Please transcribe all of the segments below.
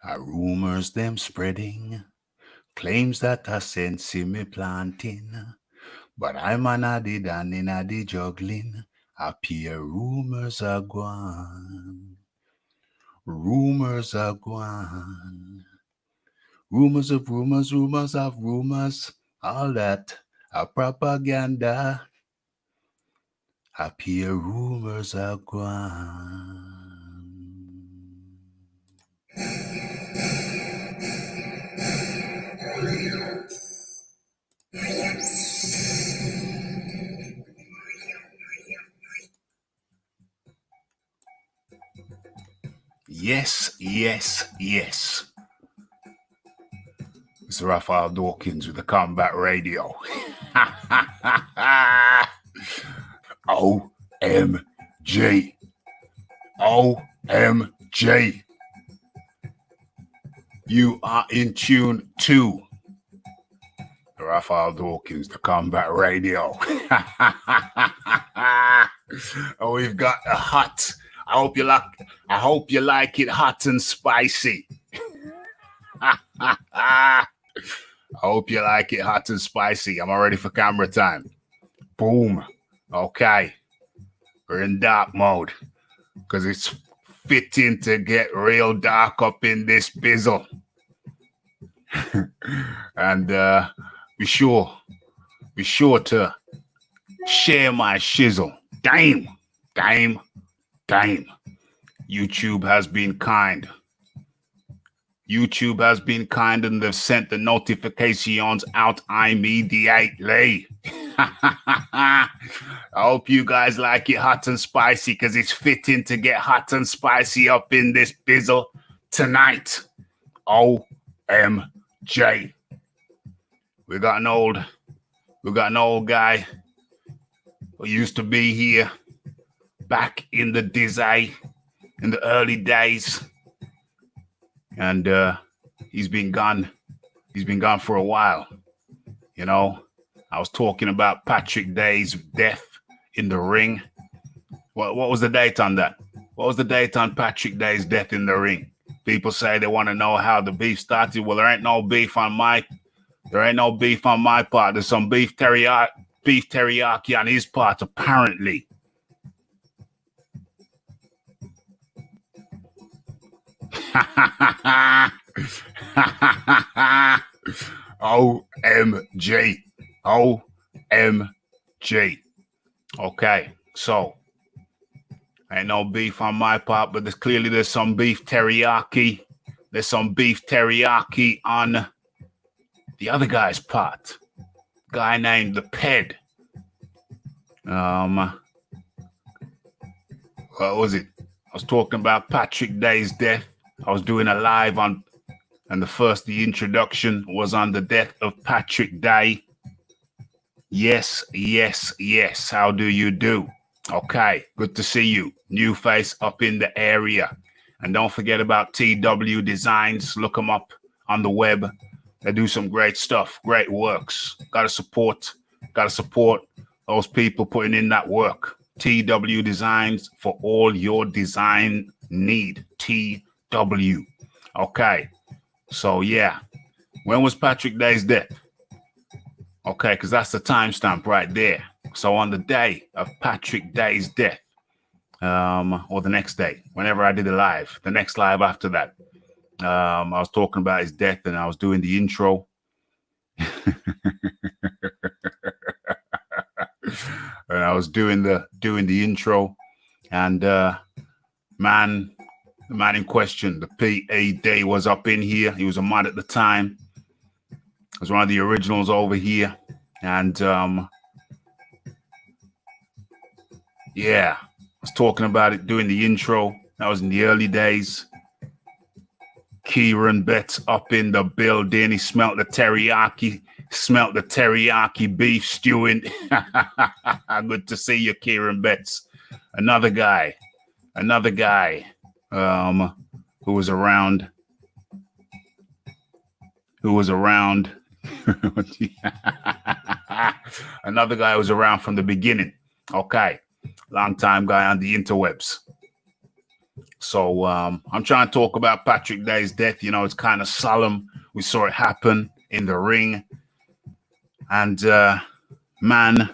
Rumors them spreading, claims that I sense me planting, but I'm an addy and in addy juggling. Appear rumors are gone. Rumors are gone. Rumors of rumors, rumors of rumors, all that are propaganda. Appear rumors are gone. Yes, yes, yes. It's Raphael Dawkins with the Combat Radio. OMG. OMG. You are in tune to Raphael Dawkins, the Combat Radio. Oh, we've got a hot. I hope you like it hot and spicy. I hope you like it hot and spicy. I'm ready for camera time. Boom. Okay. We're in dark mode because it's fitting to get real dark up in this bizzle. And be sure to share my shizzle. Damn. YouTube has been kind. And they've sent the notifications out immediately. I hope you guys like it hot and spicy because it's fitting to get hot and spicy up in this bizzle tonight. OMG. We got an old guy who used to be here back in the dizzy, in the early days. And he's been gone. He's been gone for a while. You know, I was talking about Patrick Day's death in the ring. What was the date on that? What was the date on Patrick Day's death in the ring? People say they want to know how the beef started. Well, there ain't no beef on my part. There's some beef teriyaki on his part, apparently. OMG. Okay, so ain't no beef on my part, but there's some beef teriyaki. There's some beef teriyaki on the other guy's part. Guy named the PED. What was it? I was talking about Patrick Day's death. I was doing a live on, and the introduction was on the death of Patrick Day. Yes. How do you do? Okay, good to see you. New face up in the area. And don't forget about TW Designs. Look them up on the web. They do some great stuff, great works. Gotta support those people putting in that work. TW Designs for all your design need. TW. Okay. So yeah. When was Patrick Day's death? Okay, because that's the timestamp right there. So on the day of Patrick Day's death, or the next day, whenever I did a live, the next live after that, I was talking about his death and I was doing the intro. And I was doing the intro, and the man in question, the PED, was up in here. He was a mod at the time. It was one of the originals over here, and yeah, I was talking about it, doing the intro. That was in the early days. Kieran Betts up in the building. He smelt the teriyaki beef stewing. Good to see you, Kieran Betts. Another guy who was around another guy who was around from the beginning. Okay, long time guy on the interwebs. So I'm trying to talk about Patrick Day's death. You know, it's kind of solemn. We saw it happen in the ring. And man,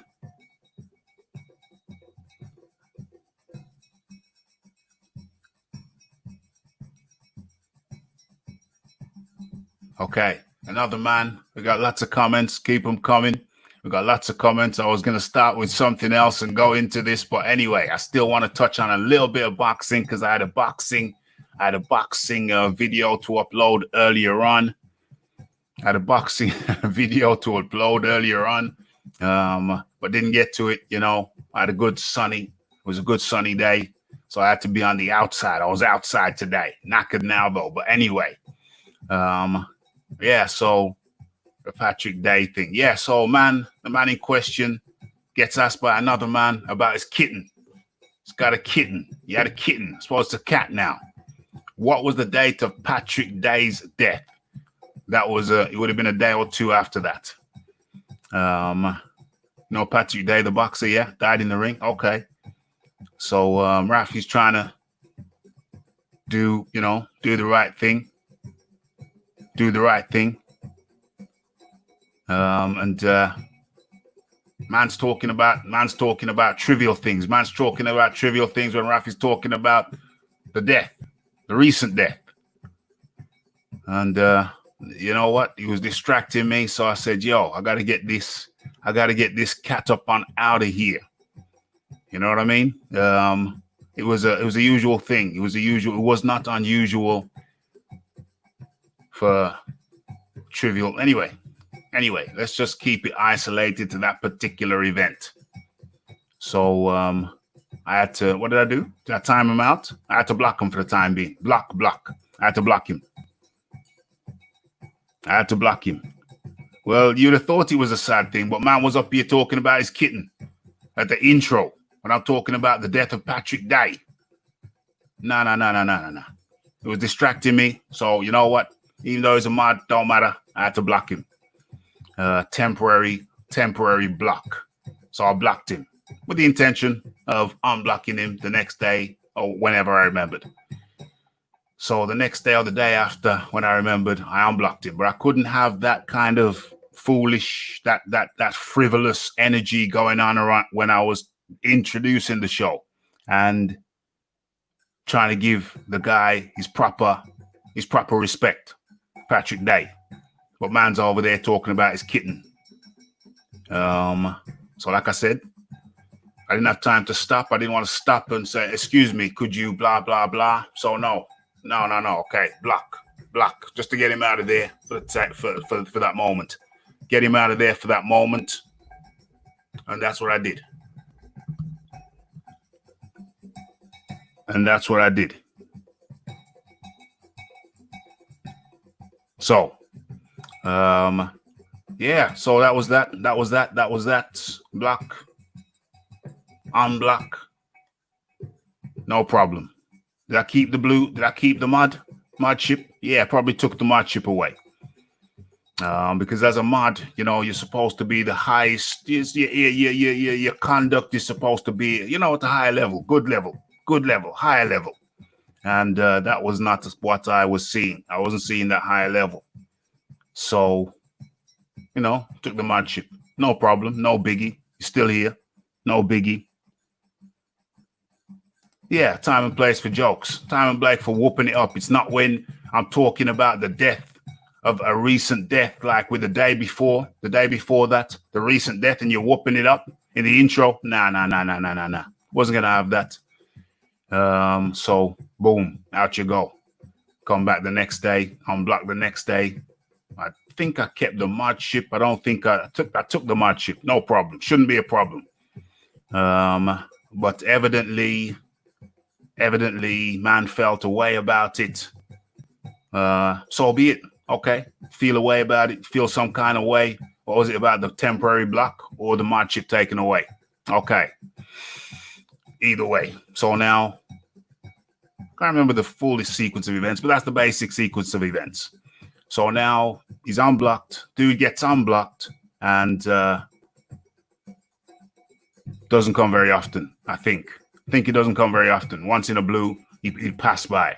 okay, another man. We got lots of comments. Keep them coming. We got lots of comments. I was going to start with something else and go into this, but anyway, I still want to touch on a little bit of boxing because I had a boxing video to upload earlier on. But didn't get to it. You know, I had it was a good sunny day, so I had to be on the outside. I was outside today, knackered now though. But anyway, yeah. So the Patrick Day thing. Yeah, so the man in question gets asked by another man about his kitten. He's got a kitten. He had a kitten. I suppose it's a cat now. What was the date of Patrick Day's death? That was it would have been a day or two after that. No, Patrick Day, the boxer, yeah, died in the ring. Okay. So Rafi's trying to do the right thing. Man's talking about trivial things. Man's talking about trivial things when Rafi's talking about the recent death. And you know what? He was distracting me, so I said, "Yo, I gotta get this cat up on out of here." You know what I mean? It was a usual thing. It was not unusual for trivial. Anyway, let's just keep it isolated to that particular event. So I had to, what did I do? Did I time him out? I had to block him for the time being. Block. I had to block him. Well, you'd have thought it was a sad thing, but man was up here talking about his kitten at the intro when I'm talking about the death of Patrick Day. No. It was distracting me. So you know what? Even though he's a mod, don't matter. I had to block him. Temporary block. So I blocked him with the intention of unblocking him the next day or whenever I remembered. So the next day or the day after, when I remembered, I unblocked him. But I couldn't have that kind of foolish, that frivolous energy going on around when I was introducing the show and trying to give the guy his proper respect, Patrick Day. But man's over there talking about his kitten. So like I said, I didn't have time to stop. I didn't want to stop and say, "Excuse me, could you blah, blah, blah." So no. Okay, block, just to get him out of there for that moment. Get him out of there for that moment. And that's what I did. So, yeah, so that was that. Block, unblock, no problem. Did I keep the blue? Did I keep the mod chip? Yeah, probably took the mod chip away. Because as a mod, you know, you're supposed to be the highest. Your conduct is supposed to be, you know, at a high level, good level, higher level. And that was not what I was seeing. I wasn't seeing that higher level. So, you know, took the mod chip. No problem. No biggie. You're still here. No biggie. Yeah, time and place for jokes. Time and place for whooping it up. It's not when I'm talking about the death of a recent death, like with the day before that, the recent death, and you're whooping it up in the intro. Nah. Wasn't going to have that. So, boom, out you go. Come back the next day, unblock the next day. I think I kept the mod chip. I don't think I took the mod chip. No problem. Shouldn't be a problem. But evidently, man felt a way about it. So be it. Okay. Feel a way about it. Feel some kind of way. What was it about the temporary block or the mod chip taken away? Okay. Either way. So now, I can't remember the full sequence of events, but that's the basic sequence of events. So now he's unblocked. Dude gets unblocked and doesn't come very often, I think. He doesn't come very often. Once in a blue, He passed by.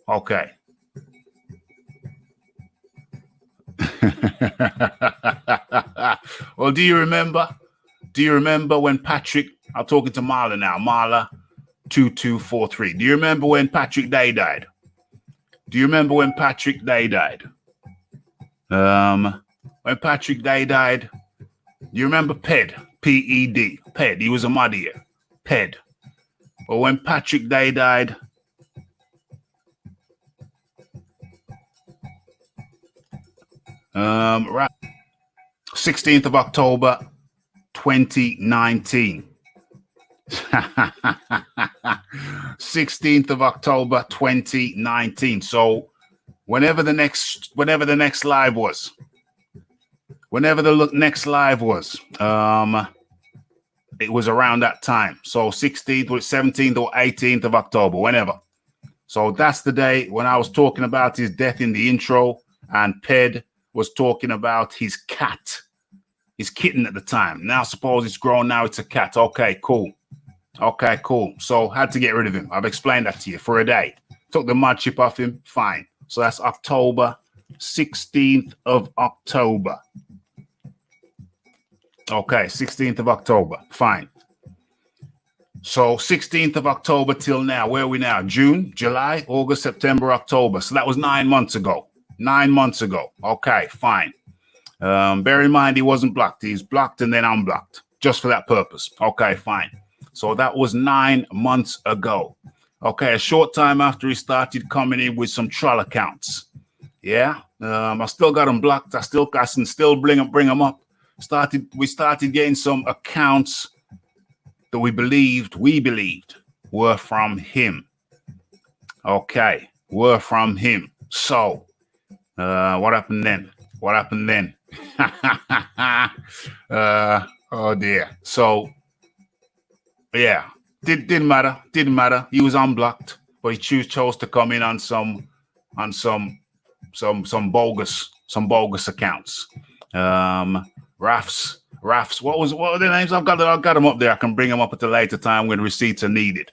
Okay. Well, do you remember? Do you remember when Patrick? I'm talking to Marla now. Marla 2243. Do you remember when Patrick Day died? Do you remember when Patrick Day died? When Patrick Day died, you remember PED? PED. PED. He was a mud here. PED. But when Patrick Day died, right, 16th of October, 2019. 16th of October, 2019. So whenever the next live was, it was around that time. So 16th or 17th or 18th of October, whenever. So that's the day when I was talking about his death in the intro, and PED was talking about his cat, his kitten at the time. Now suppose it's grown, now it's a cat. Okay, cool. Okay, cool. So had to get rid of him. I've explained that to you for a day. Took the mud chip off him. Fine. So that's October, 16th of October. Okay, 16th of October. Fine. So 16th of October till now. Where are we now? June, July, August, September, October. So that was 9 months ago. 9 months ago. Okay, fine. Bear in mind, he wasn't blocked. He's blocked and then unblocked. Just for that purpose. Okay, fine. So that was 9 months ago. Okay, a short time after he started coming in with some troll accounts. Yeah, I still got them blocked. I can still bring them up. We started getting some accounts that we believed were from him. Okay, were from him. So, what happened then? Oh dear. So, yeah, didn't matter. He was unblocked, but he chose to come in on some bogus accounts. Rafs. What are their names? I've got them up there. I can bring them up at a later time when receipts are needed.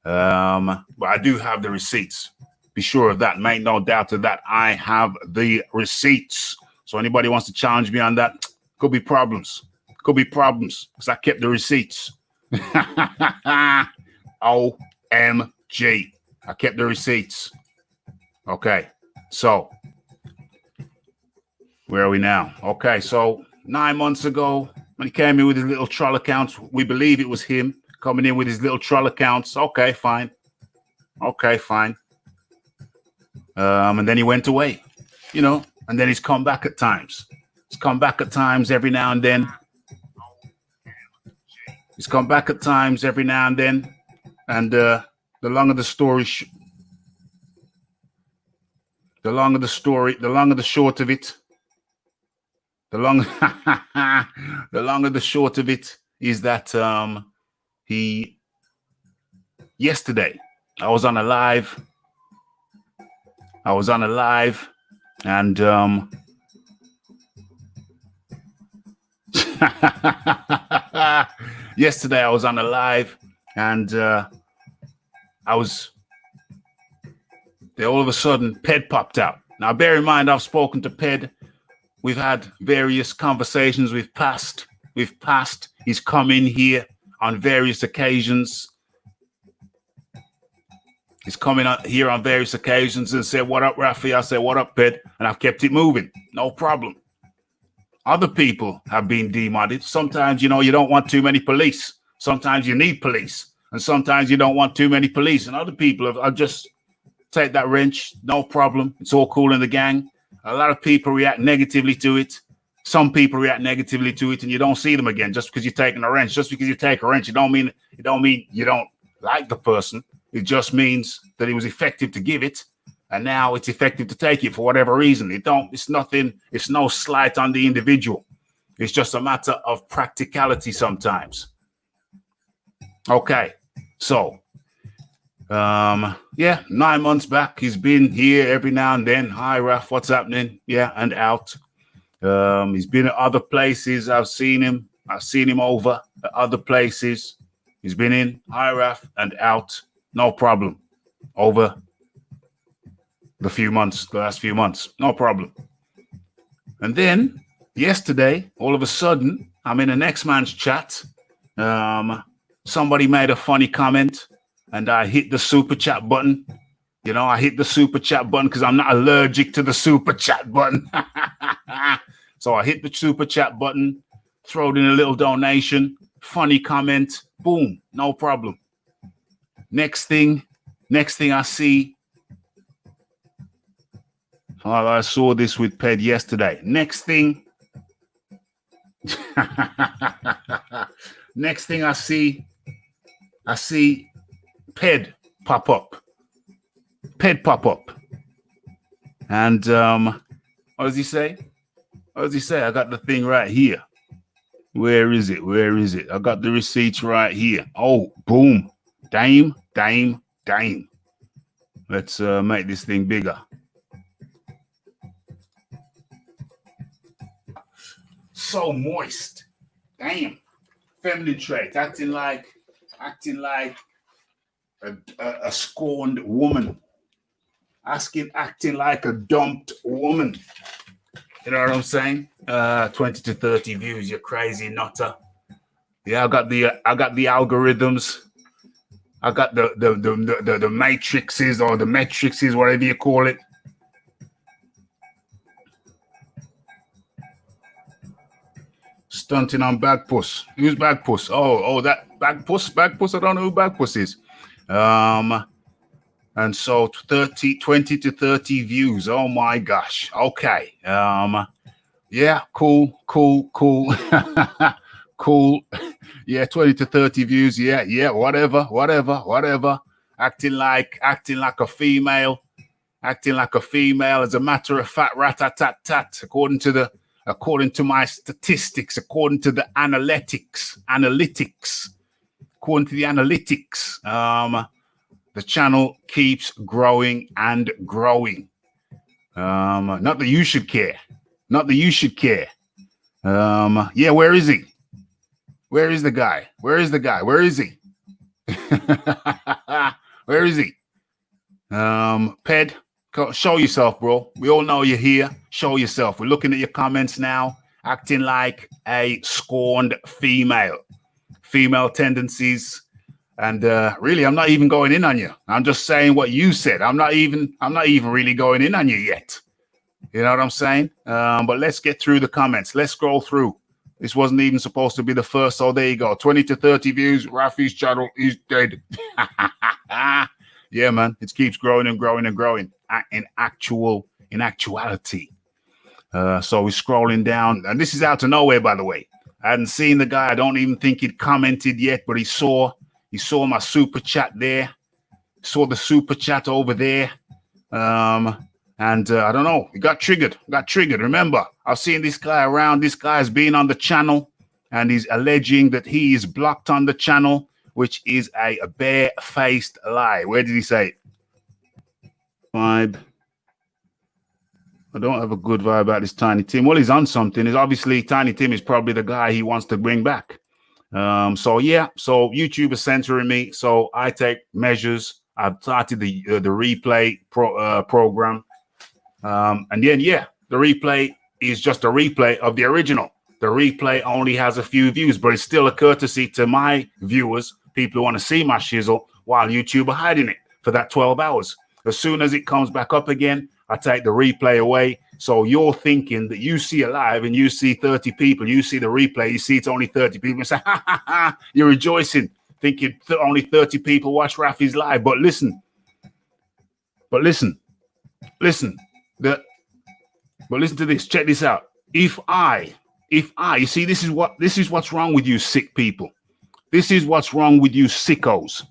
But I do have the receipts. Be sure of that. Make no doubt of that. I have the receipts. So anybody wants to challenge me on that, could be problems. Because I kept the receipts. OMG. I kept the receipts. Okay. So where are we now? Okay. So 9 months ago, when he came in with his little troll accounts, we believe it was him coming in with his little troll accounts. Okay, fine. And then he went away, and then he's come back at times. Every now and then. And the longer the short of it, is that yesterday I was on a live and yesterday I was on a live and I was there. All of a sudden PED popped out. Now bear in mind, I've spoken to PED. We've had various conversations. We've passed. He's come in here on various occasions. He's coming out here on various occasions and said, "What up, Rafi?" I said, "What up, PED?" And I've kept it moving. No problem. Other people have been demodded. Sometimes, you don't want too many police. Sometimes you need police. And sometimes you don't want too many police. And other people have just take that wrench. No problem. It's all cool in the gang. A lot of people react negatively to it. Some people react negatively to it and you don't see them again just because you're taking a wrench. Just because you take a wrench, it don't mean you don't like the person. It just means that it was effective to give it, and now it's effective to take it for whatever reason. It's no slight on the individual. It's just a matter of practicality sometimes. Okay, so 9 months back, he's been here every now and then. Hi, Raf, what's happening? Yeah, and out. He's been at other places. I've seen him over at other places. He's been in, hi, Raf, and out. no problem. Over the last few months, no problem. And then yesterday, all of a sudden, I'm in the next man's chat. Somebody made a funny comment and I hit the super chat button. You know, I hit the super chat button because I'm not allergic to the super chat button. So I hit the super chat button, throw in a little donation, funny comment, boom, no problem. Next thing I see, I saw this with PED yesterday. Next thing I see PED pop up. And what does he say? I got the thing right here. Where is it? I got the receipts right here. Oh, boom. Dame. Let's make this thing bigger. So moist. Damn. Feminine trait. Acting like a scorned woman. Acting like a dumped woman. You know what I'm saying? 20 to 30 views. You're crazy nutter. Yeah, I got the algorithms. I got the matrices or the metrics, whatever you call it. Stunting on Bagpuss. Who's Bagpuss? Oh, that Bagpuss. I don't know who Bagpuss is. And so 20 to 30 views. Oh my gosh. Okay. Yeah, cool. Cool. Yeah, 20 to 30 views. Yeah, whatever. Acting like a female. As a matter of fact, rat-a-tat-tat, according to my statistics, according to the analytics, according to the analytics, the channel keeps growing and growing. Not that you should care. Yeah, where is he? Where is the guy? Where is he? Where is he? PED, show yourself, bro. We all know you're here. Show yourself. We're looking at your comments now, acting like a scorned female tendencies. And really, I'm not even going in on you. I'm just saying what you said. I'm not even really going in on you yet. You know what I'm saying? But let's get through the comments. Let's scroll through. This wasn't even supposed to be the first. So there you go. 20 to 30 views. Rafi's channel is dead. Yeah, man. It keeps growing and growing and growing. In actuality. So we're scrolling down. And this is out of nowhere, by the way. I hadn't seen the guy. I don't even think he'd commented yet, but he saw my super chat there. Saw the super chat over there. And I don't know. He got triggered. Remember, I've seen this guy around. This guy has been on the channel and he's alleging that he is blocked on the channel, which is a bare-faced lie. Where did he say it? Vibe. I don't have a good vibe about this Tiny Tim. Well, he's on something. It's obviously Tiny Tim is probably the guy he wants to bring back. So YouTube is censoring me. So I take measures. I've started the replay program. And then, the replay is just a replay of the original. The replay only has a few views, but it's still a courtesy to my viewers, people who want to see my shizzle, while YouTube are hiding it for that 12 hours. As soon as it comes back up again, I take the replay away. So you're thinking that you see it live and you see 30 people, you see the replay, you see it's only 30 people, and say, ha, you're rejoicing, thinking only 30 people watch Rafi's live. But listen, listen to this. Check this out. If I, you see, this is what's wrong with you sick people. This is what's wrong with you sickos.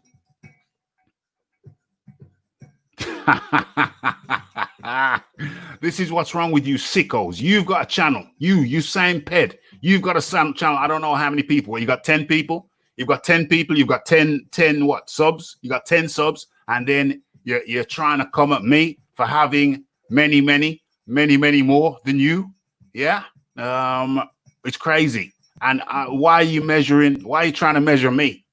This is what's wrong with you sickos. You've got a channel. You same PED. You've got a channel. I don't know how many people. You got 10 people. You've got 10 people. You've got 10 what subs? You got 10 subs, and then you're trying to come at me for having many more than you. Yeah. It's crazy. And why are you measuring? Why are you trying to measure me?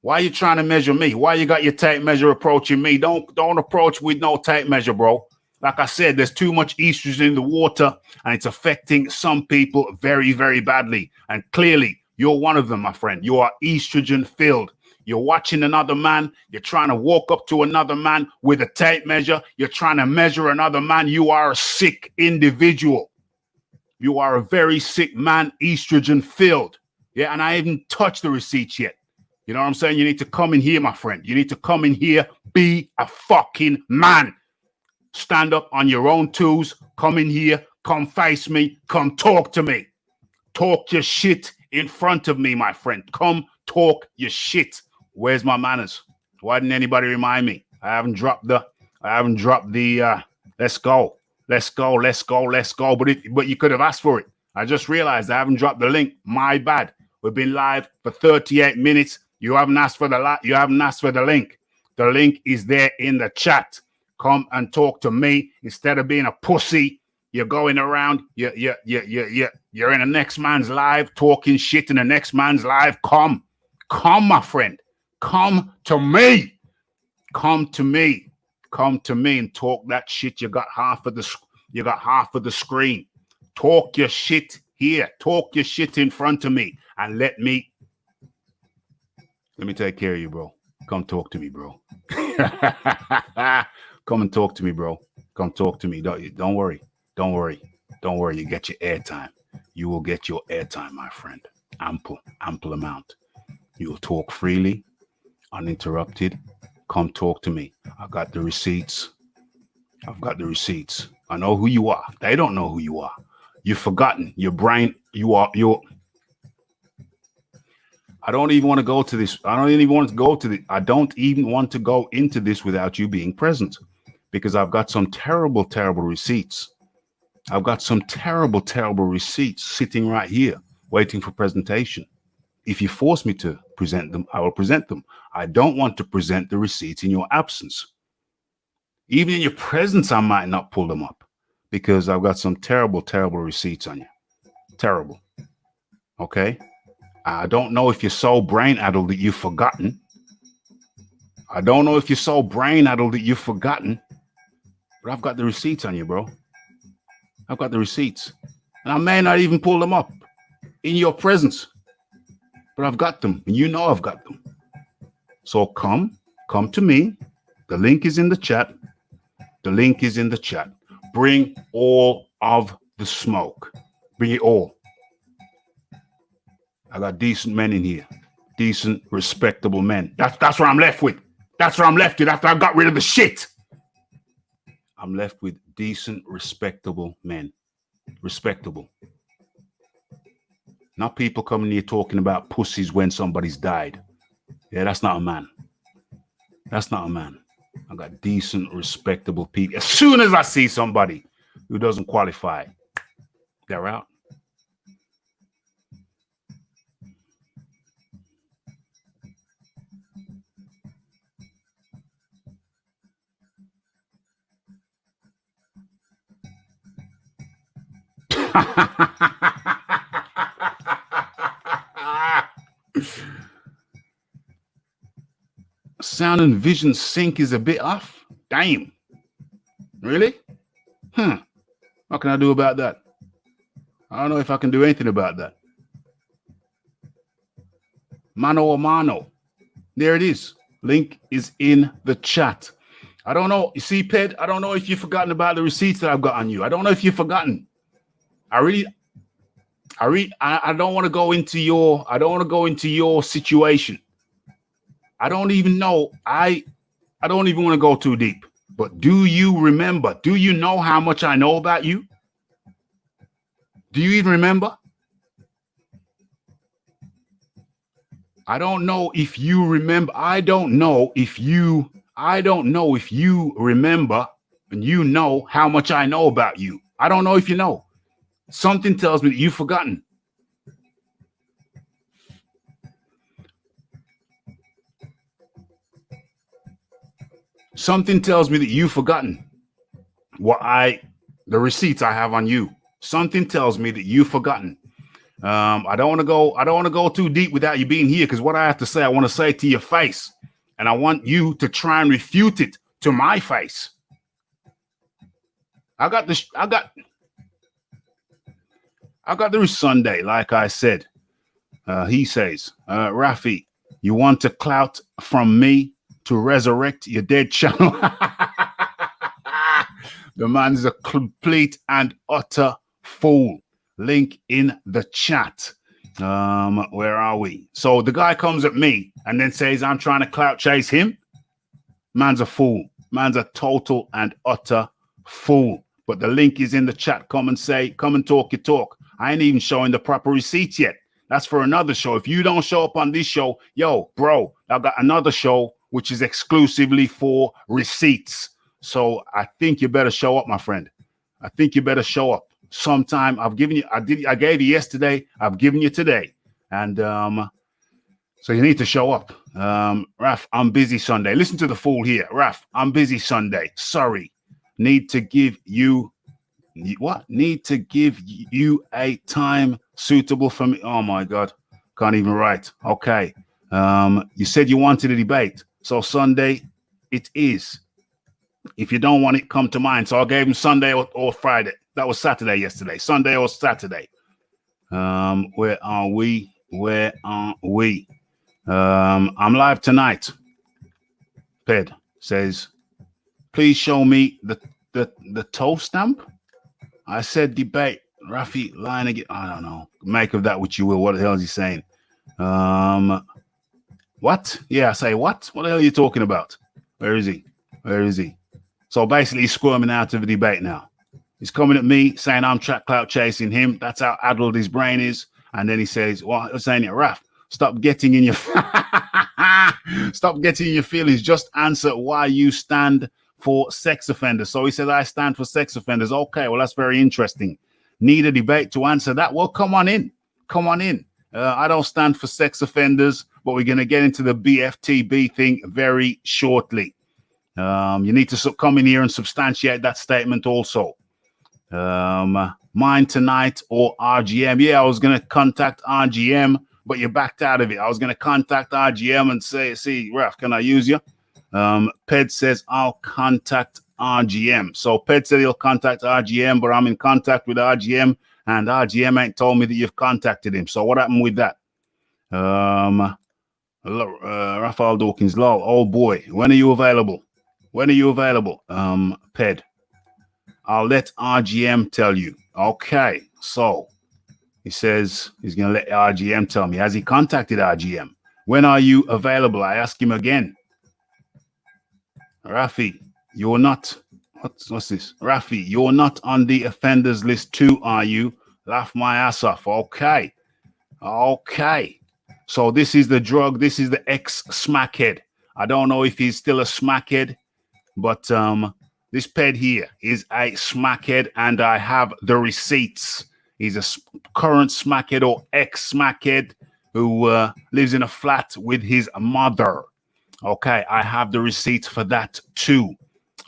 Why are you trying to measure me? Why you got your tape measure approaching me? Don't approach with no tape measure, bro. Like I said, there's too much estrogen in the water, and it's affecting some people very, very badly. And clearly, you're one of them, my friend. You are estrogen filled. You're watching another man. You're trying to walk up to another man with a tape measure. You're trying to measure another man. You are a sick individual. You are a very sick man, estrogen filled. Yeah, and I haven't touched the receipts yet. You know what I'm saying? You need to come in here, my friend. You need to come in here. Be a fucking man. Stand up on your own twos. Come in here. Come face me. Come talk to me. Talk your shit in front of me, my friend. Come talk your shit. Where's my manners? Why didn't anybody remind me? I haven't dropped the let's go. But you could have asked for it. I just realized I haven't dropped the link. My bad. We've been live for 38 minutes. You haven't asked for the link. The link is there in the chat. Come and talk to me instead of being a pussy. You're going around. You're in the next man's live talking shit in the next man's live. Come, my friend. Come to me. Come to me and talk that shit. You got half of the screen. Talk your shit here. Talk your shit in front of me and let me take care of you, bro. Come talk to me, bro. Come and talk to me, bro. Come talk to me. Don't worry. You get your airtime. You will get your airtime, my friend. Ample amount. You will talk freely, uninterrupted. Come talk to me. I got the receipts. I know who you are. They don't know who you are. You've forgotten. Your brain, I don't even want to go to this. I don't even want to go into this without you being present, because I've got some terrible, terrible receipts. I've got some terrible, terrible receipts sitting right here waiting for presentation. If you force me to present them, I will present them. I don't want to present the receipts in your absence. Even in your presence, I might not pull them up because I've got some terrible, terrible receipts on you. Terrible. Okay? I don't know if you're so brain-addled that you've forgotten. But I've got the receipts on you, bro. I've got the receipts. And I may not even pull them up in your presence. But I've got them. And you know I've got them. So come to me. The link is in the chat. Bring all of the smoke. Bring it all. I got decent men in here. Decent, respectable men. That's what I'm left with. That's what I'm left with after I got rid of the shit. I'm left with decent, respectable men. Respectable. Not people coming here talking about pussies when somebody's died. Yeah, that's not a man. I got decent, respectable people. As soon as I see somebody who doesn't qualify, they're out. Sound and vision sync is a bit off. Damn. Really? What can I do about that? I don't know if I can do anything about that. Mano a mano. There it is. Link is in the chat. I don't know. You see, PED, I don't know if you've forgotten about the receipts that I've got on you. I don't know if you've forgotten. I don't want to go into your situation. I don't even know. I don't even want to go too deep. But do you remember? Do you know how much I know about you? Do you even remember? I don't know if you remember. I don't know if you remember and you know how much I know about you. I don't know if you know. Something tells me that you've forgotten. Something tells me that you've forgotten the receipts I have on you. Something tells me that you've forgotten. I don't want to go too deep without you being here, because what I have to say, I want to say to your face, and I want you to try and refute it to my face. I got there is Sunday, like I said. He says, Rafi, you want to clout from me to resurrect your dead channel? The man's a complete and utter fool. Link in the chat. Where are we? So the guy comes at me and then says I'm trying to clout chase him. Man's a fool. Man's a total and utter fool. But the link is in the chat. Come and talk your talk. I ain't even showing the proper receipts yet. That's for another show. If you don't show up on this show, yo, bro, I've got another show which is exclusively for receipts. So I think you better show up, my friend. I think you better show up sometime. I gave you yesterday. I've given you today. And so you need to show up. Raf, I'm busy Sunday. Listen to the fool here. Raf, I'm busy Sunday. Sorry. Need to give you a time suitable for me. Oh my God. Can't even write. Okay. You said you wanted a debate. So Sunday it is. If you don't want it, come to mine. So I gave him Sunday or Friday. That was Saturday yesterday. Sunday or Saturday. Where are we? I'm live tonight. PED says, please show me the toe stamp. I said debate. Rafi lying again. I don't know. Make of that what you will. What the hell is he saying? What? Yeah, I say what? What the hell are you talking about? Where is he? So basically he's squirming out of the debate now. He's coming at me saying I'm clout chasing him. That's how addled his brain is. And then he says, well, I'm saying it, Raf, stop getting in your feelings. Just answer why you stand for sex offenders. So he said, I stand for sex offenders. Okay, well, that's very interesting. Need a debate to answer that? Well, come on in. I don't stand for sex offenders, but we're going to get into the BFTB thing very shortly. You need to come in here and substantiate that statement also. Mine tonight or RGM. Yeah, I was going to contact RGM, but you backed out of it. I was going to contact RGM and say, see, Raf, can I use you? PED says, I'll contact RGM. So PED said he'll contact RGM, but I'm in contact with RGM, and RGM ain't told me that you've contacted him. So what happened with that? Raphael Dawkins, lol. Oh boy, when are you available? PED. I'll let RGM tell you. Okay, so he says he's going to let RGM tell me. Has he contacted RGM? When are you available? I ask him again. Rafi, you're not. What's this? Rafi, you're not on the offenders list too, are you? Laugh my ass off. Okay. So this is the drug. This is the ex-smackhead. I don't know if he's still a smackhead, but this PED here is a smackhead, and I have the receipts. He's a current smackhead or ex-smackhead who lives in a flat with his mother. Okay, I have the receipts for that too.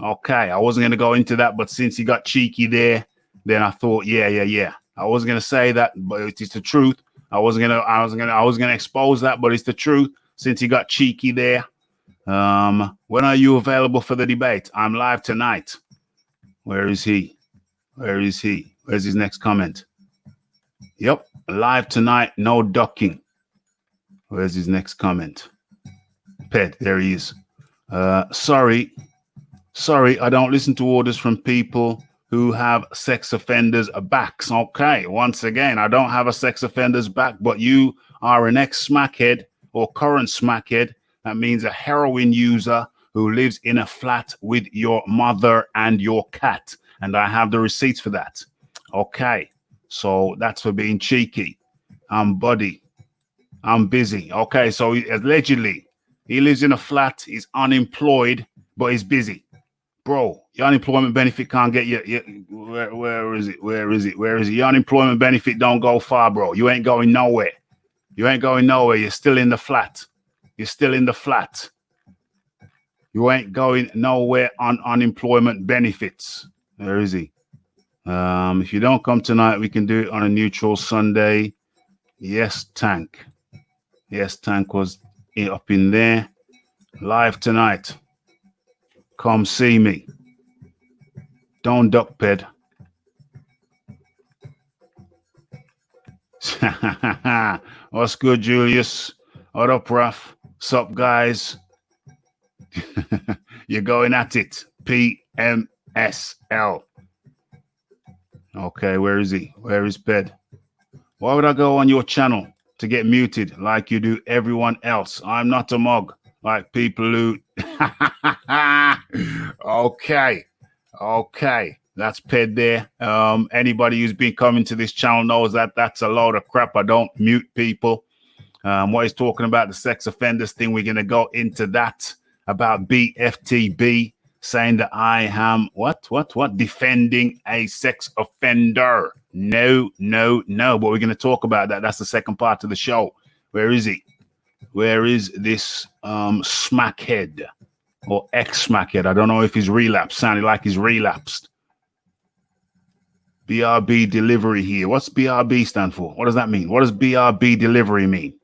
Okay, I wasn't going to go into that, but since he got cheeky there, then I thought, yeah. I wasn't going to say that, but it's the truth. I was gonna expose that, but it's the truth. Since he got cheeky there. When are you available for the debate? I'm live tonight. Where is he? Where's his next comment? Yep, live tonight, no ducking. Where's his next comment? PED, there he is. Sorry, I don't listen to orders from people who have sex offenders' backs. Okay, once again, I don't have a sex offender's back, but you are an ex-smackhead or current smackhead. That means a heroin user who lives in a flat with your mother and your cat. And I have the receipts for that. Okay, so that's for being cheeky. I'm buddy. I'm busy. Okay, so allegedly, he lives in a flat. He's unemployed, but he's busy. Bro, your unemployment benefit can't get you. Where is it? Your unemployment benefit don't go far, bro. You ain't going nowhere. You're still in the flat. You ain't going nowhere on unemployment benefits. Where is he? If you don't come tonight, we can do it on a neutral Sunday. Yes, Tank. Yes, Tank was up in there. Live tonight. Come see me. Don't duck, Ped. What's good, Julius? What up, Ruff? Sup, guys? You're going at it. PMSL. Okay, where is he? Where is Ped? Why would I go on your channel to get muted like you do everyone else? I'm not a mug like people who... Okay. That's Ped there. Anybody who's been coming to this channel knows that that's a load of crap. I don't mute people. What he's talking about, the sex offenders thing, we're going to go into that. About BFTB saying that I am, what? Defending a sex offender. No. But we're going to talk about that. That's the second part of the show. Where is he? Where is this smackhead or ex-smackhead? I don't know if he's relapsed. Sounded like he's relapsed. BRB delivery here. What's BRB stand for? What does that mean? What does BRB delivery mean?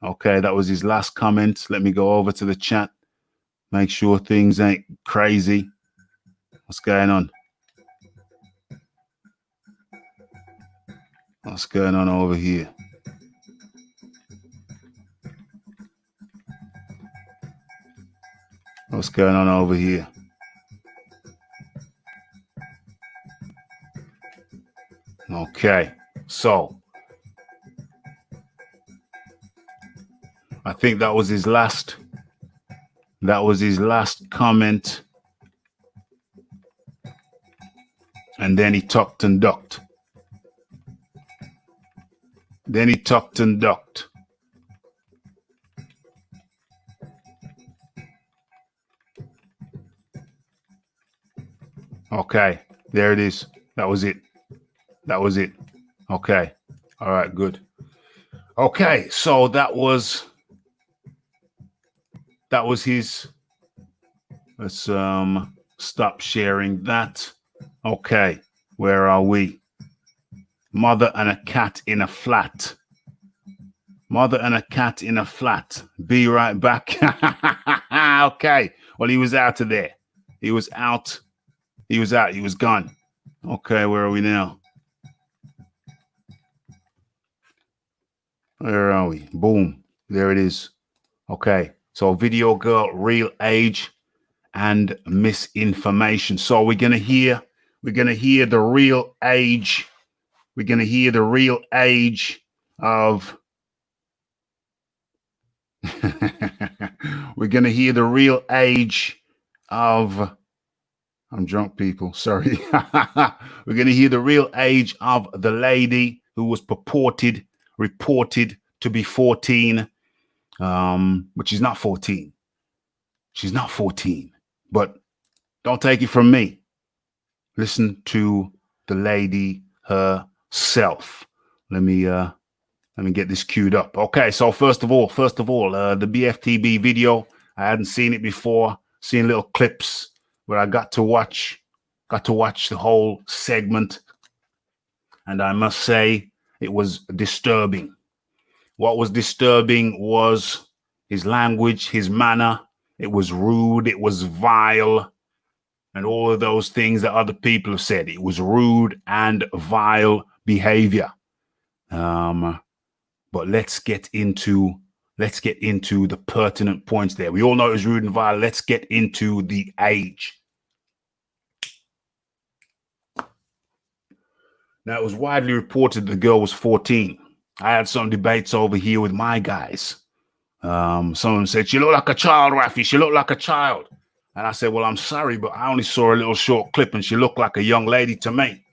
Okay, that was his last comment. Let me go over to the chat. Make sure things ain't crazy. What's going on? What's going on over here? What's going on over here? Okay, so I think that was his last. That was his last comment. And then he tucked and ducked. Okay, there it is. That was it. Okay. All right, good. Okay, so that was his. Let's stop sharing that. Okay, where are we? Mother and a cat in a flat. Be right back. Okay. Well, he was out of there. He was out. He was gone. Okay, where are we now? Where are we? Boom. There it is. Okay. So video girl, real age and misinformation. So we're gonna hear the real age. We're gonna hear the real age of we're gonna hear the real age of I'm drunk, people. Sorry. We're gonna hear the real age of the lady who was reported to be 14. But she's not 14. She's not 14. But don't take it from me. Listen to the lady herself. Let me get this queued up. Okay, so first of all, the BFTB video. I hadn't seen it before. Seen little clips where I got to watch the whole segment, and I must say it was disturbing. What was disturbing was his language, his manner. It was rude, it was vile, and all of those things that other people have said. It was rude and vile behavior. But let's get into the pertinent points there. We all know it was rude and vile. Let's get into the age. Now, it was widely reported the girl was 14. I had some debates over here with my guys. Someone said, she looked like a child, Rafi. She looked like a child. And I said, well, I'm sorry, but I only saw a little short clip and she looked like a young lady to me.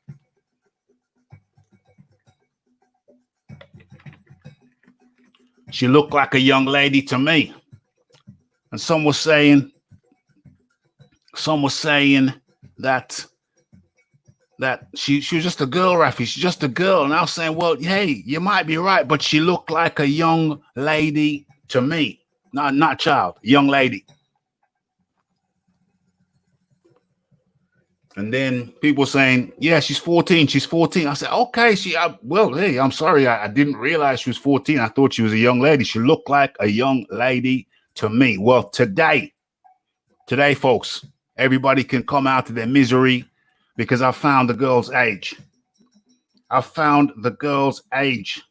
She looked like a young lady to me. And some were saying that she was just a girl, Rafi. She's just a girl. And I was saying, well, hey, you might be right, but she looked like a young lady to me. Not child, young lady. And then people saying, yeah, she's 14. She's 14. I said, okay. Well, hey, I'm sorry. I didn't realize she was 14. I thought she was a young lady. She looked like a young lady to me. Well, today, folks, everybody can come out of their misery because I found the girl's age. I found the girl's age.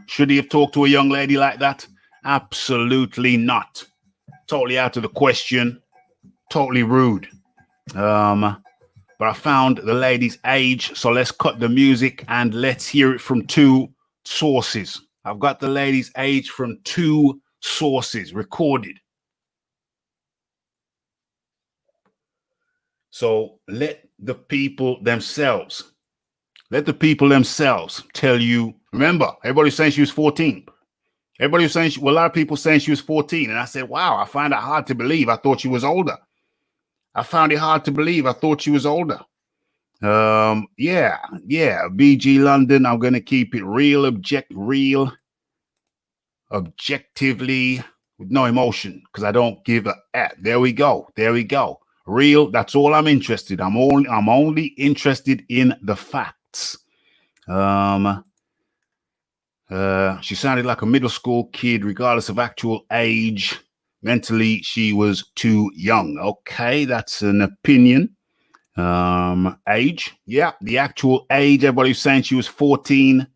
Should he have talked to a young lady like that? Absolutely not. Totally out of the question. Totally rude. But I found the lady's age, so let's cut the music and let's hear it from two sources. I've got the lady's age from two sources recorded. So let the people themselves tell you. Remember, everybody's saying she was 14. Everybody was saying, a lot of people saying she was 14. And I said, wow, I find it hard to believe. I thought she was older. I found it hard to believe. I thought she was older. Yeah. BG London, I'm going to keep it real, objectively, with no emotion, because I don't give a F. There we go. Real, that's all I'm interested. I'm only interested in the facts. She sounded like a middle school kid, regardless of actual age. Mentally, she was too young. Okay, that's an opinion. Age, yeah, the actual age. Everybody was saying she was 14.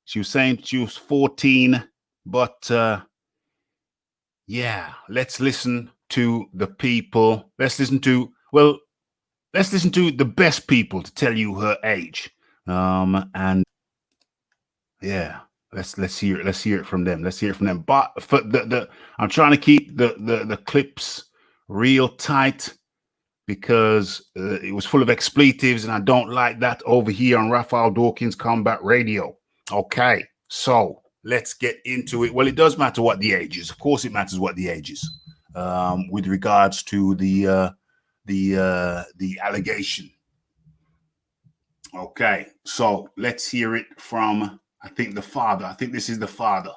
She was saying she was 14, but yeah, let's listen to the people. Let's listen to the best people to tell you her age. And yeah, let's hear it. Let's hear it from them. But for I'm trying to keep the clips real tight, because it was full of expletives, and I don't like that over here on Raphael Dawkins Combat Radio. Okay, so let's get into it. Well, it does matter what the age is. Of course, it matters what the age is with regards to the allegation. Okay, so let's hear it from, I think, the father. I think this is the father.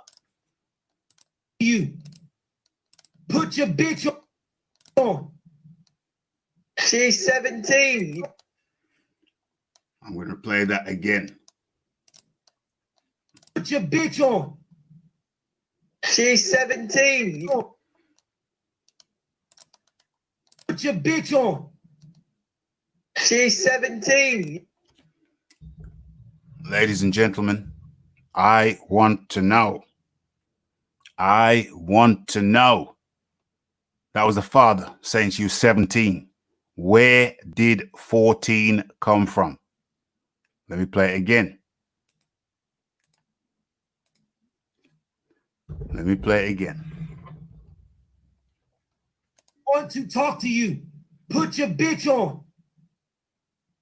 You put your bitch on. She's 17. I'm going to play that again. Put your bitch on. She's 17. Put your bitch on. She's 17. Ladies and gentlemen, I want to know. That was the father saying she was 17. Where did 14 come from? Let me play it again. I Want to talk to you. Put your bitch on.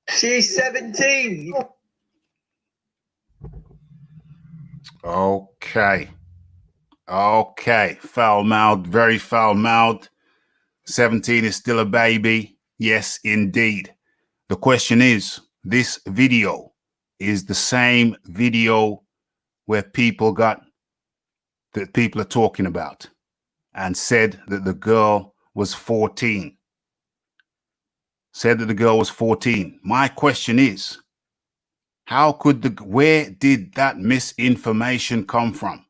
She's 17. Okay. Foul-mouthed, very foul-mouthed. 17 is still a baby. Yes, indeed. The question is, this video is the same video where people are talking about and said that the girl was 14. My question is, where did that misinformation come from?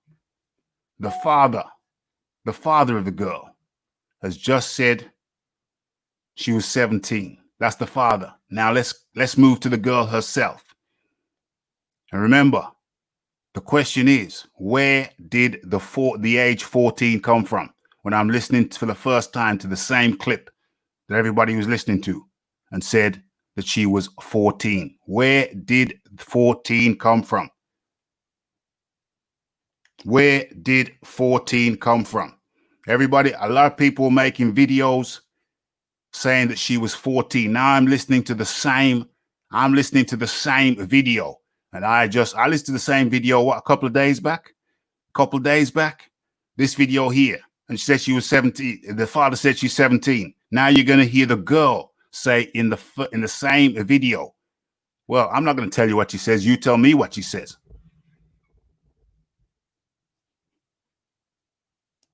The father of the girl has just said she was 17. That's the father. Now let's move to the girl herself. And remember, the question is, where did the age 14 come from? When I'm listening for the first time to the same clip that everybody was listening to and said that she was 14. Where did 14 come from? Where did 14 come from? Everybody, a lot of people making videos saying that she was 14. Now I'm listening to the same video. And I listened to the same video, a couple of days back? This video here. And she said she was 17. The father said she's 17. Now you're going to hear the girl say in the same video. Well, I'm not going to tell you what she says. You tell me what she says.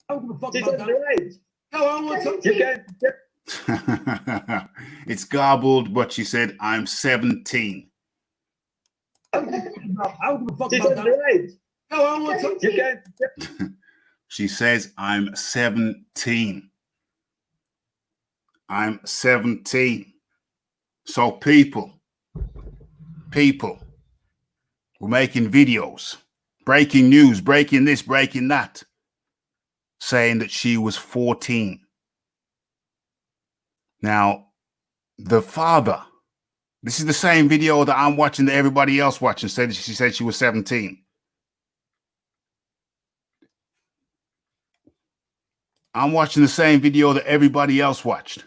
I don't give a fuck about that. No, I don't want to talk to you. It's garbled, but she said, I'm 17. I don't give a fuck She's about that. underage. No, I don't want to talk to you. She says, I'm 17. I'm 17. So people were making videos, breaking news, breaking this, breaking that, saying that she was 14. Now, the father, this is the same video that I'm watching that everybody else watching, said she said she was 17. I'm watching the same video that everybody else watched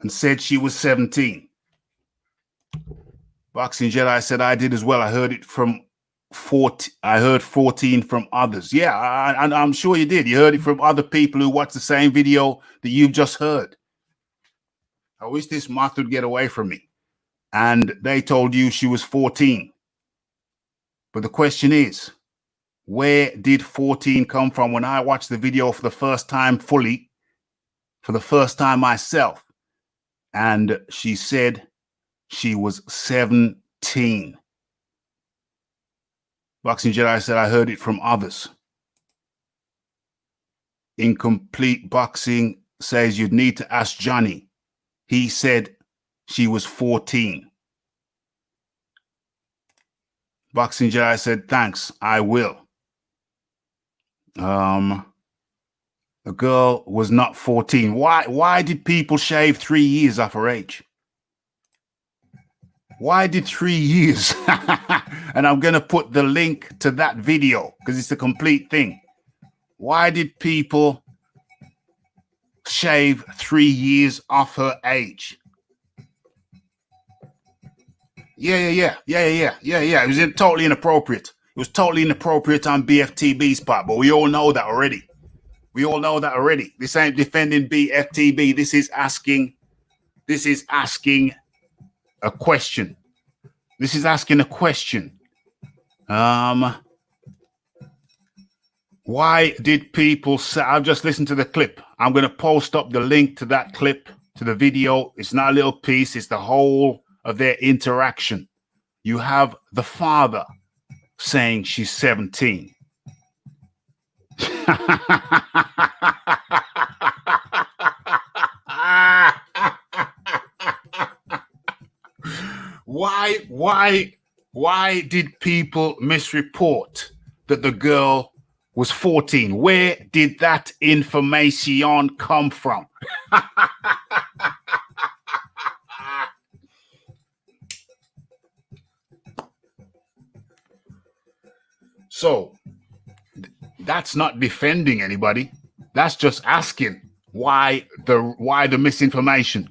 and said she was 17. Boxing Jedi said I did as well. I heard it from 14. I heard 14 from others. Yeah, I'm sure you did. You heard it from other people who watched the same video that you've just heard. I wish this moth would get away from me. And they told you she was 14. But the question is, where did 14 come from? When I watched the video for the first time fully, for the first time myself, and she said she was 17. Boxing Jedi said, I heard it from others. Incomplete Boxing says you'd need to ask Johnny. He said she was 14. Boxing Jedi said, thanks, I will. The girl was not 14. Why did people shave 3 years off her age? Why did 3 years? And I'm going to put the link to that video because it's a complete thing. Why did people shave 3 years off her age? Yeah. It was totally inappropriate. It was totally inappropriate on BFTB's part, but we all know that already. This ain't defending BFTB. This is asking a question. Why did people say, I've just listened to the clip. I'm going to post up the link to that clip, to the video. It's not a little piece. It's the whole of their interaction. You have the father saying she's 17. Why did people misreport that the girl was 14? Where did that information come from? So that's not defending anybody. That's just asking why the misinformation.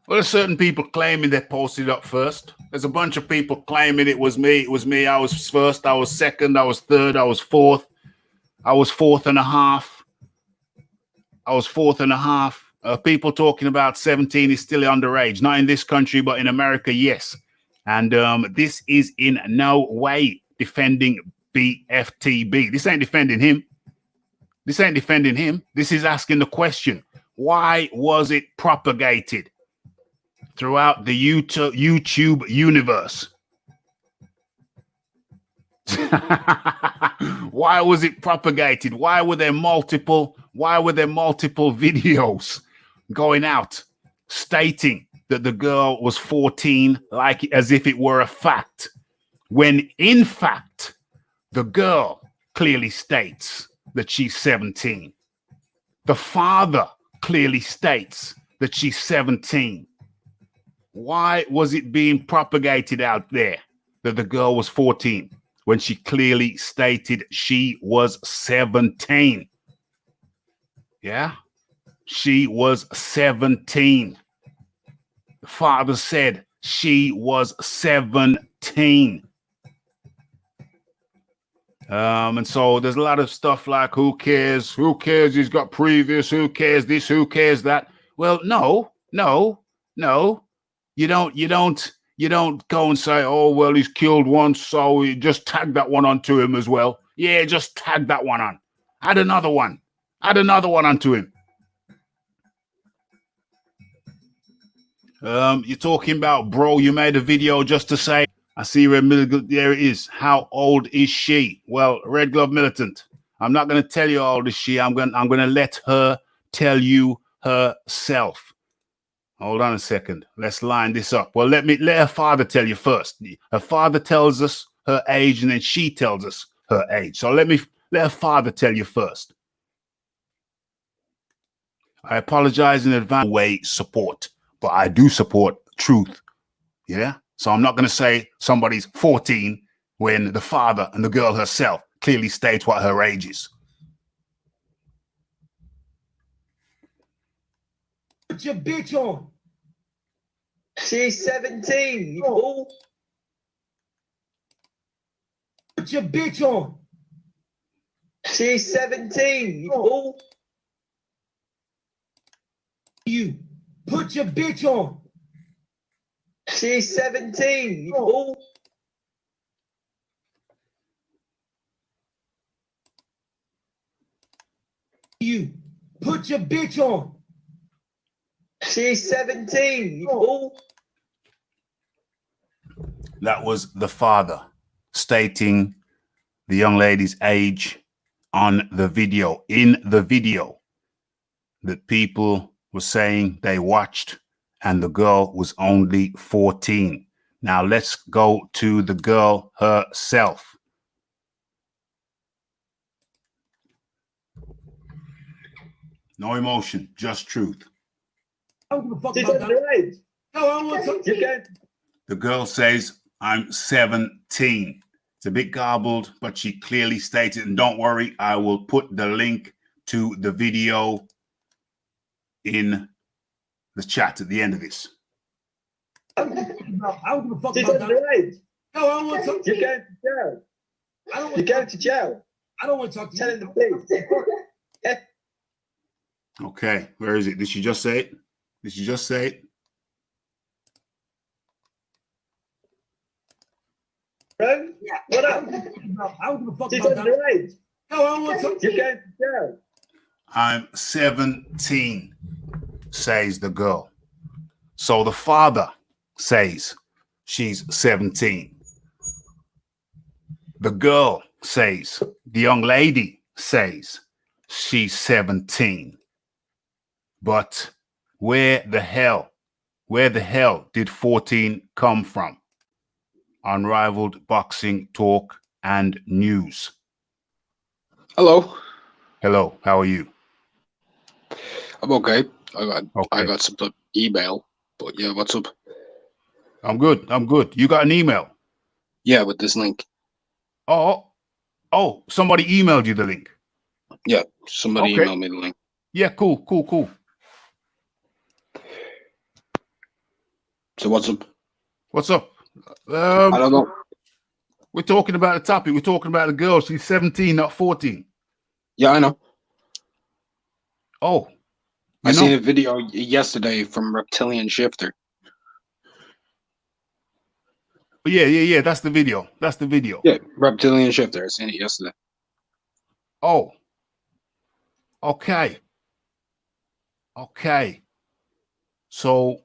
Well, there's certain people claiming they posted it up first. There's a bunch of people claiming it was me. I was first. I was second. I was third. I was fourth. I was fourth and a half. People talking about 17 is still underage. Not in this country, but in America, yes. And this is in no way defending BFTB. This ain't defending him. This is asking the question, why was it propagated throughout the YouTube universe? Why was it propagated? Why were there multiple videos going out stating that the girl was 14, like as if it were a fact, when in fact the girl clearly states that she's 17. The father clearly states that she's 17. Why was it being propagated out there that the girl was 14 when she clearly stated she was 17? Yeah, she was 17. The father said she was 17. And so there's a lot of stuff like, who cares? Who cares? He's got previous. Who cares this? Who cares that? Well, no. You don't go and say, oh, well, he's killed once, so you just tag that one onto him as well. Yeah, just tag that one on. Add another one onto him. You're talking about, bro, you made a video just to say, I see where militant, there it is. How old is she? Well, Red Glove Militant, I'm not going to tell you how old is she. I'm going to let her tell you herself. Hold on a second. Let's line this up. Well, let her father tell you first. Her father tells us her age, and then she tells us her age. So let her father tell you first. I apologize in advance. Way support, but I do support truth. Yeah. So I'm not going to say somebody's 14 when the father and the girl herself clearly states what her age is. Put your bitch on. She's 17, you fool. Put your bitch on. She's 17, you fool. You. Put your bitch on. She's 17, you fool. You. Put your bitch on. She's 17, you fool. That was the father stating the young lady's age on the video, in the video that people were saying they watched, and the girl was only 14. Now let's go to the girl herself. No emotion, just truth. I don't give a fuck She's about that. underage. No, I don't want to talk to You you. can't. The girl says, I'm 17. It's a bit garbled, but she clearly stated, and don't worry, I will put the link to the video in the chat at the end of this. I don't give a fuck She's about that. underage. No, I don't want to talk to You're you. going to jail. I don't You're want going to jail. I don't want to talk to Telling you. the police. Okay, where is it? Did she just say it? Did she just say it? Bro, what up? I don't give a fuck She's about that. underage. No, I don't want to talk to You're you. going to jail. I'm 17, says the girl. So the father says she's 17. The girl says, the young lady says she's 17. But where the hell did 14 come from? Unrivaled boxing talk and news. Hello. Hello, how are you? I'm okay. I Okay. got some email, but yeah, what's up? I'm good. You got an email? Yeah, with this link. Oh, somebody emailed you the link. Yeah, somebody Okay. emailed me the link. Yeah, cool. So what's up? What's up? I don't know. We're talking about the topic. We're talking about the girl. She's 17, not 14. Yeah, I know. Oh, I seen a video yesterday from Reptilian Shifter. Yeah. That's the video. Yeah, Reptilian Shifter. I seen it yesterday. Oh, okay. So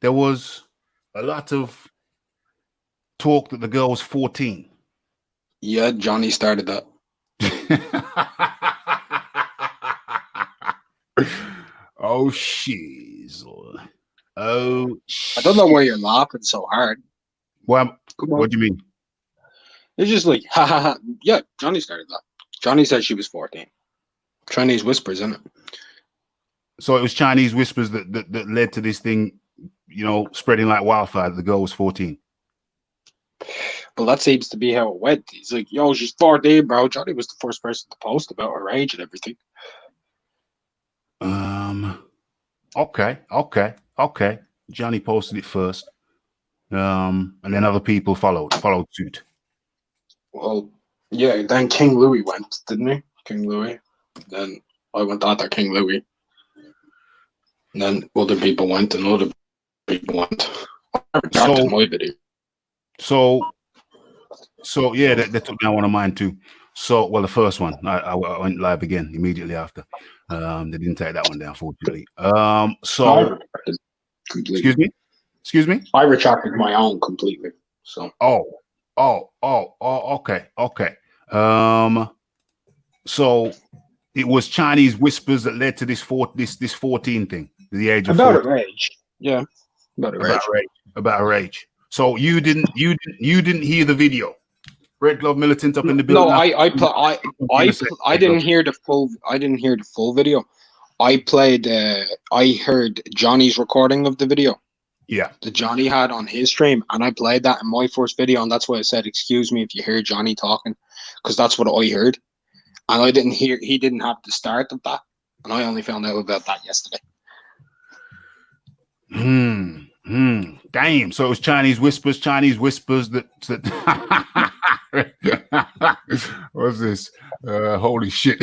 there was a lot of talk that the girl was 14. Yeah, Johnny started that. Oh, shizzle. Oh, I don't know why you're laughing so hard. Well, Come on. what do you mean? It's just like, ha ha ha. Yeah, Johnny started that. Johnny said she was 14. Chinese whispers, isn't it? So it was Chinese whispers that led to this thing, spreading like wildfire. The girl was 14. But that seems to be how it went. He's like, yo, she's 14, bro. Johnny was the first person to post about her age and everything. Okay. Johnny posted it first. And then other people followed suit. Well, yeah, then King Louis went, didn't he? King Louis. Then I went after King Louis. And then other people went and other people went. After my video. So yeah, that took down one of mine too. So, well, the first one, I went live again immediately after. They didn't take that one down, fortunately. So, Completely. excuse me? Excuse me? I retracted my own completely. So Okay. So it was Chinese whispers that led to this 14 thing, the age of about 14. her age. Yeah. About her age. About her age. So you didn't hear the video. Red Glove Militant up in the building. No, I didn't hear the full video. I played I heard Johnny's recording of the video Yeah. that Johnny had on his stream, and I played that in my first video, and that's why I said, excuse me if you hear Johnny talking, because that's what I heard. And he didn't have the start of that, and I only found out about that yesterday. Damn. So it was Chinese whispers that what's this? Holy shit.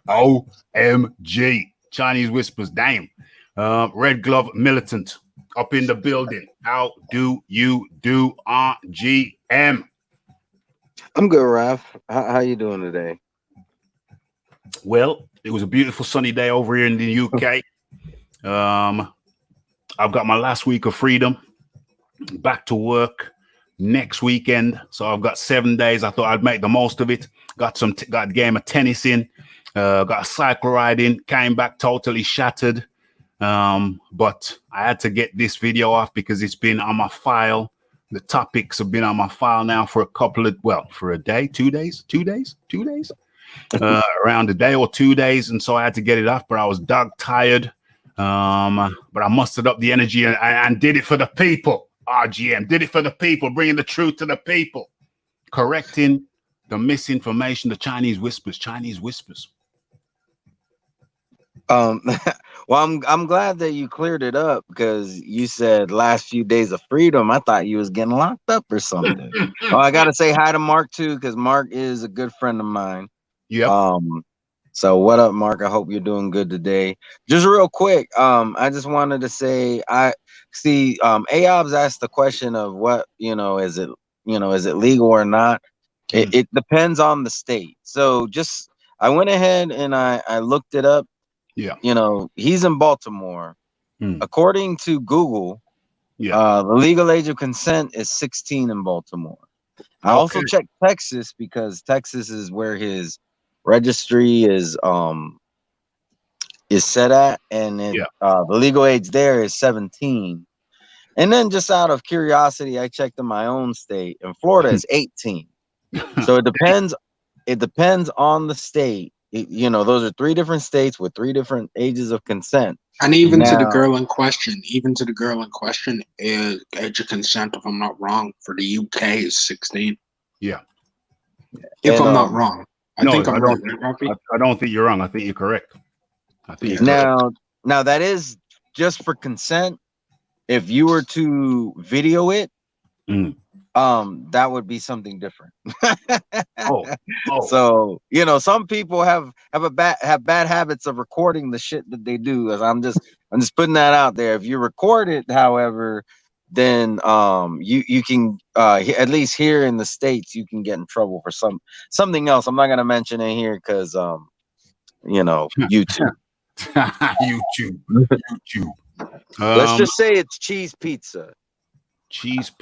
OMG. Chinese whispers. Damn. Red Glove Militant up in the building. How do you do, RGM? I'm good, Ralph. How you doing today? Well, it was a beautiful sunny day over here in the UK. I've got my last week of freedom. Back to work next weekend, so I've got 7 days. I thought I'd make the most of it. Got a game of tennis in. Got a cycle ride in. Came back totally shattered. But I had to get this video off because it's been on my file. The topics have been on my file now for for a day, 2 days, around a day or 2 days. And so I had to get it off, but I was dog tired. But I mustered up the energy and did it for the people. RGM did it for the people, bringing the truth to the people, correcting the misinformation, the Chinese whispers. Well, I'm glad that you cleared it up, because you said last few days of freedom. I thought you was getting locked up or something. Oh, I gotta say hi to Mark too, because Mark is a good friend of mine. Yeah. So what up, Mark? I hope you're doing good today. Just real quick, I just wanted to say, I see Aob's asked the question of what, is it legal or not? It depends on the state. So I went ahead and I looked it up. Yeah. He's in Baltimore. According to Google, the legal age of consent is 16 in Baltimore. I also checked Texas, because Texas is where his registry is set at, and the legal age there is 17. And then, just out of curiosity, I checked in my own state, and Florida is 18. So it depends on the state. Those are 3 different states with 3 different ages of consent. And even to the girl in question, age of consent, if I'm not wrong, for the UK is 16. Yeah. If I'm not wrong. I don't think you're wrong. I think you're correct. Now that is just for consent. If you were to video it, that would be something different. So some people have bad habits of recording the shit that they do. As I'm just putting that out there. If you record it, however, then you can at least here in the States, you can get in trouble for something else. I'm not gonna mention it here because YouTube. YouTube. Let's just say it's cheese pizza.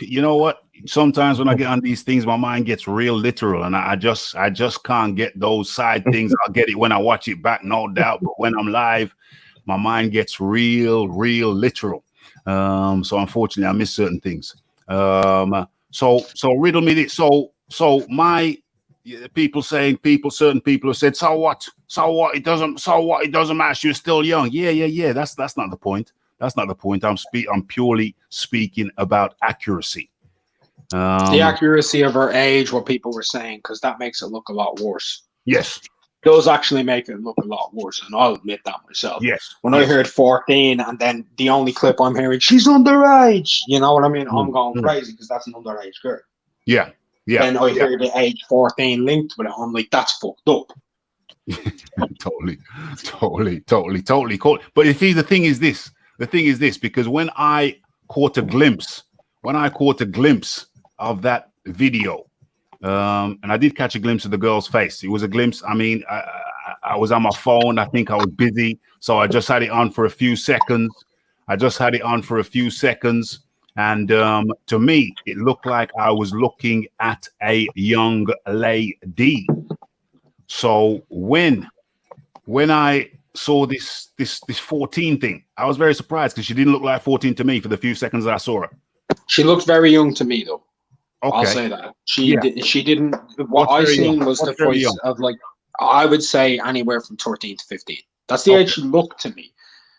You know what? Sometimes when I get on these things, my mind gets real literal, and I just can't get those side things. I'll get it when I watch it back, no doubt. But when I'm live, my mind gets real literal. So unfortunately, I miss certain things. So riddle me this. So my people, certain people have said, so what? It doesn't matter. You're still young. Yeah. That's not the point. That's not the point. I'm purely speaking about accuracy. The accuracy of her age, what people were saying, because that makes it look a lot worse. Yes. Those actually make it look a lot worse, and I'll admit that myself. Yes. When I heard 14, and then the only clip I'm hearing, she's underage. You know what I mean? I'm going crazy because that's an underage girl. Yeah. Then I hear the age 14 linked with it. I'm like, that's fucked up. Totally cool. But the thing is this, because when I caught a glimpse of that video, and I did catch a glimpse of the girl's face. It was a glimpse. I mean, I was on my phone. I think I was busy, so I just had it on for a few seconds. And to me, it looked like I was looking at a young lady. So when I saw this 14 thing, I was very surprised because she didn't look like 14 to me for the few seconds that I saw her. She looks very young to me, though. Okay. I'll say that. She didn't. What What's I very seen young? was the What's very voice young? of, like, I would say anywhere from 13 to 15. That's the age she looked to me.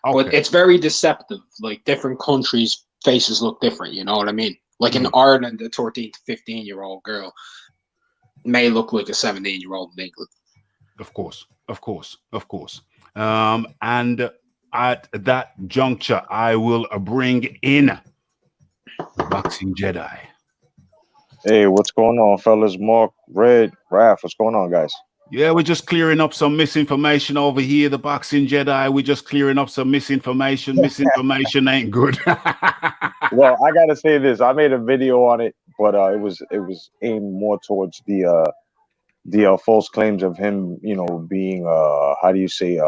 But Okay. it's very deceptive. Like, different countries' faces look different. You know what I mean? Like in Ireland, a 13 to 15-year-old girl may look like a 17-year-old in England. Of course. And at that juncture, I will bring in the Boxing Jedi. Hey, what's going on, fellas? Mark, Red, Raph, what's going on, guys? Yeah, we're just clearing up some misinformation over here. The Boxing Jedi, we're just clearing up some misinformation. Misinformation ain't good. Well, I gotta say this. I made a video on it, but it was aimed more towards the false claims of him, being how do you say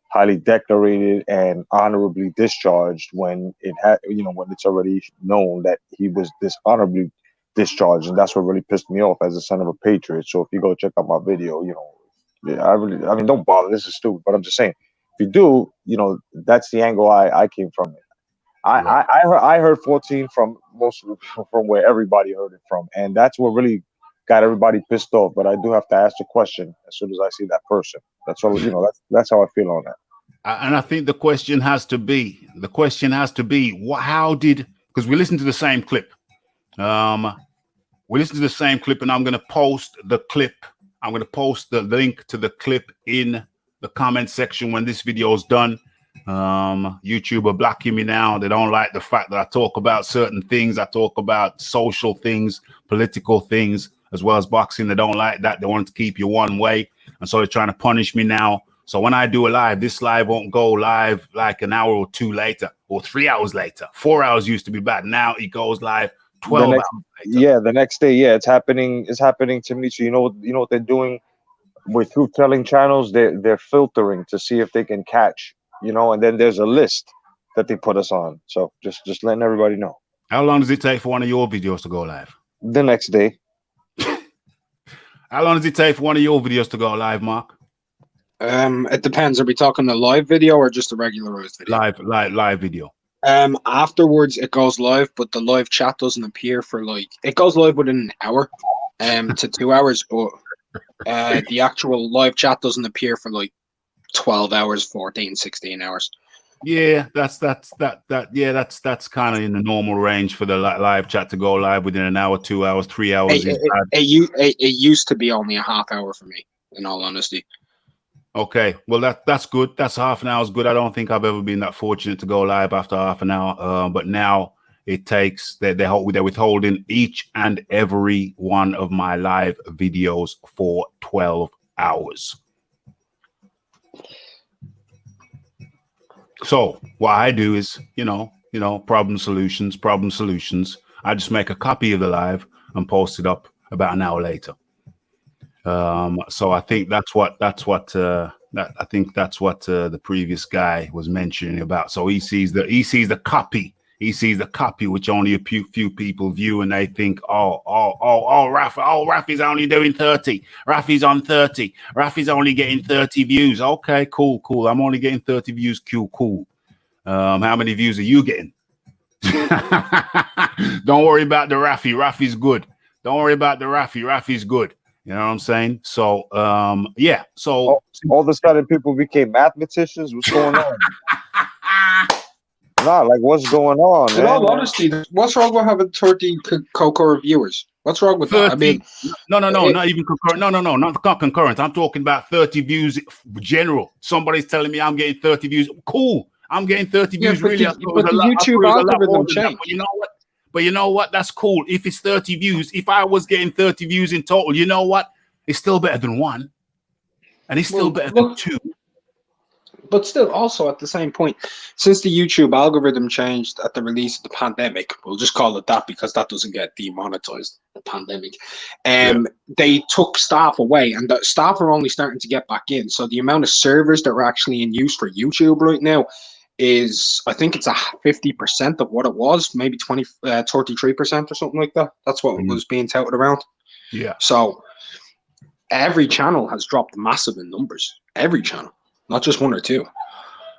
highly decorated and honorably discharged when it had, when it's already known that he was dishonorably discharged, and that's what really pissed me off as a son of a patriot. So if you go check out my video, I mean, don't bother. This is stupid, but I'm just saying, if you do, that's the angle I came from it. I heard 14 from from where everybody heard it from, and that's what really got everybody pissed off. But I do have to ask the question as soon as I see that person. That's all. That's how I feel on that. And I think the question has to be, how did, because we listened to the same clip. We listened to the same clip, and I'm going to post the clip. I'm going to post the link to the clip in the comment section when this video is done. YouTube are blocking me now. They don't like the fact that I talk about certain things. I talk about social things, political things, as well as boxing. They don't like that. They want to keep you one way. And so they're trying to punish me now. So when I do a live, this live won't go live like an hour or two later or 3 hours later. 4 hours used to be bad. Now it goes live 12 hours later. Yeah, the next day. Yeah, it's happening to me. So you know what they're doing with truth telling channels? They're filtering to see if they can catch, and then there's a list that they put us on. So just letting everybody know. How long does it take for one of your videos to go live? The next day. How long does it take for one of your videos to go live, Mark? It depends. Are we talking a live video or just a regularized video? Live video. Afterwards it goes live, but the live chat doesn't appear for it goes live within an hour to 2 hours, but the actual live chat doesn't appear for 12 hours, 14, 16 hours. Yeah, that's kind of in the normal range for the live chat to go live within an hour, 2 hours, 3 hours. It used to be only a half hour for me, in all honesty. Okay, well that's good. That's half an hour is good. I don't think I've ever been that fortunate to go live after half an hour. But now it takes they're withholding each and every one of my live videos for 12 hours. So what I do is, problem solutions. I just make a copy of the live and post it up about an hour later. So I think that's what the previous guy was mentioning about. So he sees the copy, which only a few people view, and they think, Rafi's only doing 30. Rafi's on 30. Rafi's only getting 30 views. Okay, cool. I'm only getting 30 views. Cool. How many views are you getting? Don't worry about the Rafi. Rafi's good. Don't worry about the Rafi. Rafi's good. You know what I'm saying? So, yeah. So all of a sudden, people became mathematicians. What's going on? What's going on? In all honesty, what's wrong with having 30 concurrent viewers? What's wrong with 30, that? I mean, no, not even concurrent. No, not concurrent. I'm talking about 30 views general. Somebody's telling me I'm getting 30 views. Cool. I'm getting 30 views. But really, the YouTube algorithm changed. But you know what? That's cool. If it's 30 views, if I was getting 30 views in total, you know what? It's still better than one. And it's still better than two. but still, also at the same point, since the YouTube algorithm changed at the release of the pandemic, we'll just call it that because that doesn't get demonetized. The pandemic, they took staff away, and the staff are only starting to get back in. So the amount of servers that are actually in use for YouTube right now is, I think it's a 50% of what it was, maybe 33% or something like that. That's what was being touted around. Yeah. So every channel has dropped massive in numbers. Every channel, not just one or two.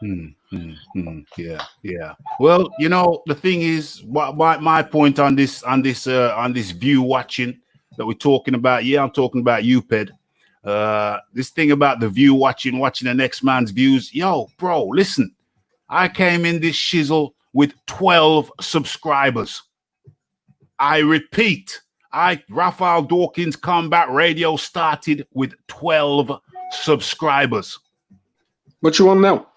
Yeah. Well, you know, the thing is, my point on this view watching that we're talking about. Yeah, I'm talking about you, PED. This thing about the view watching the next man's views. Yo, bro, listen. I came in this shizzle with 12 subscribers. I repeat, Raphael Dawkins Combat Radio started with 12 subscribers. What you want now?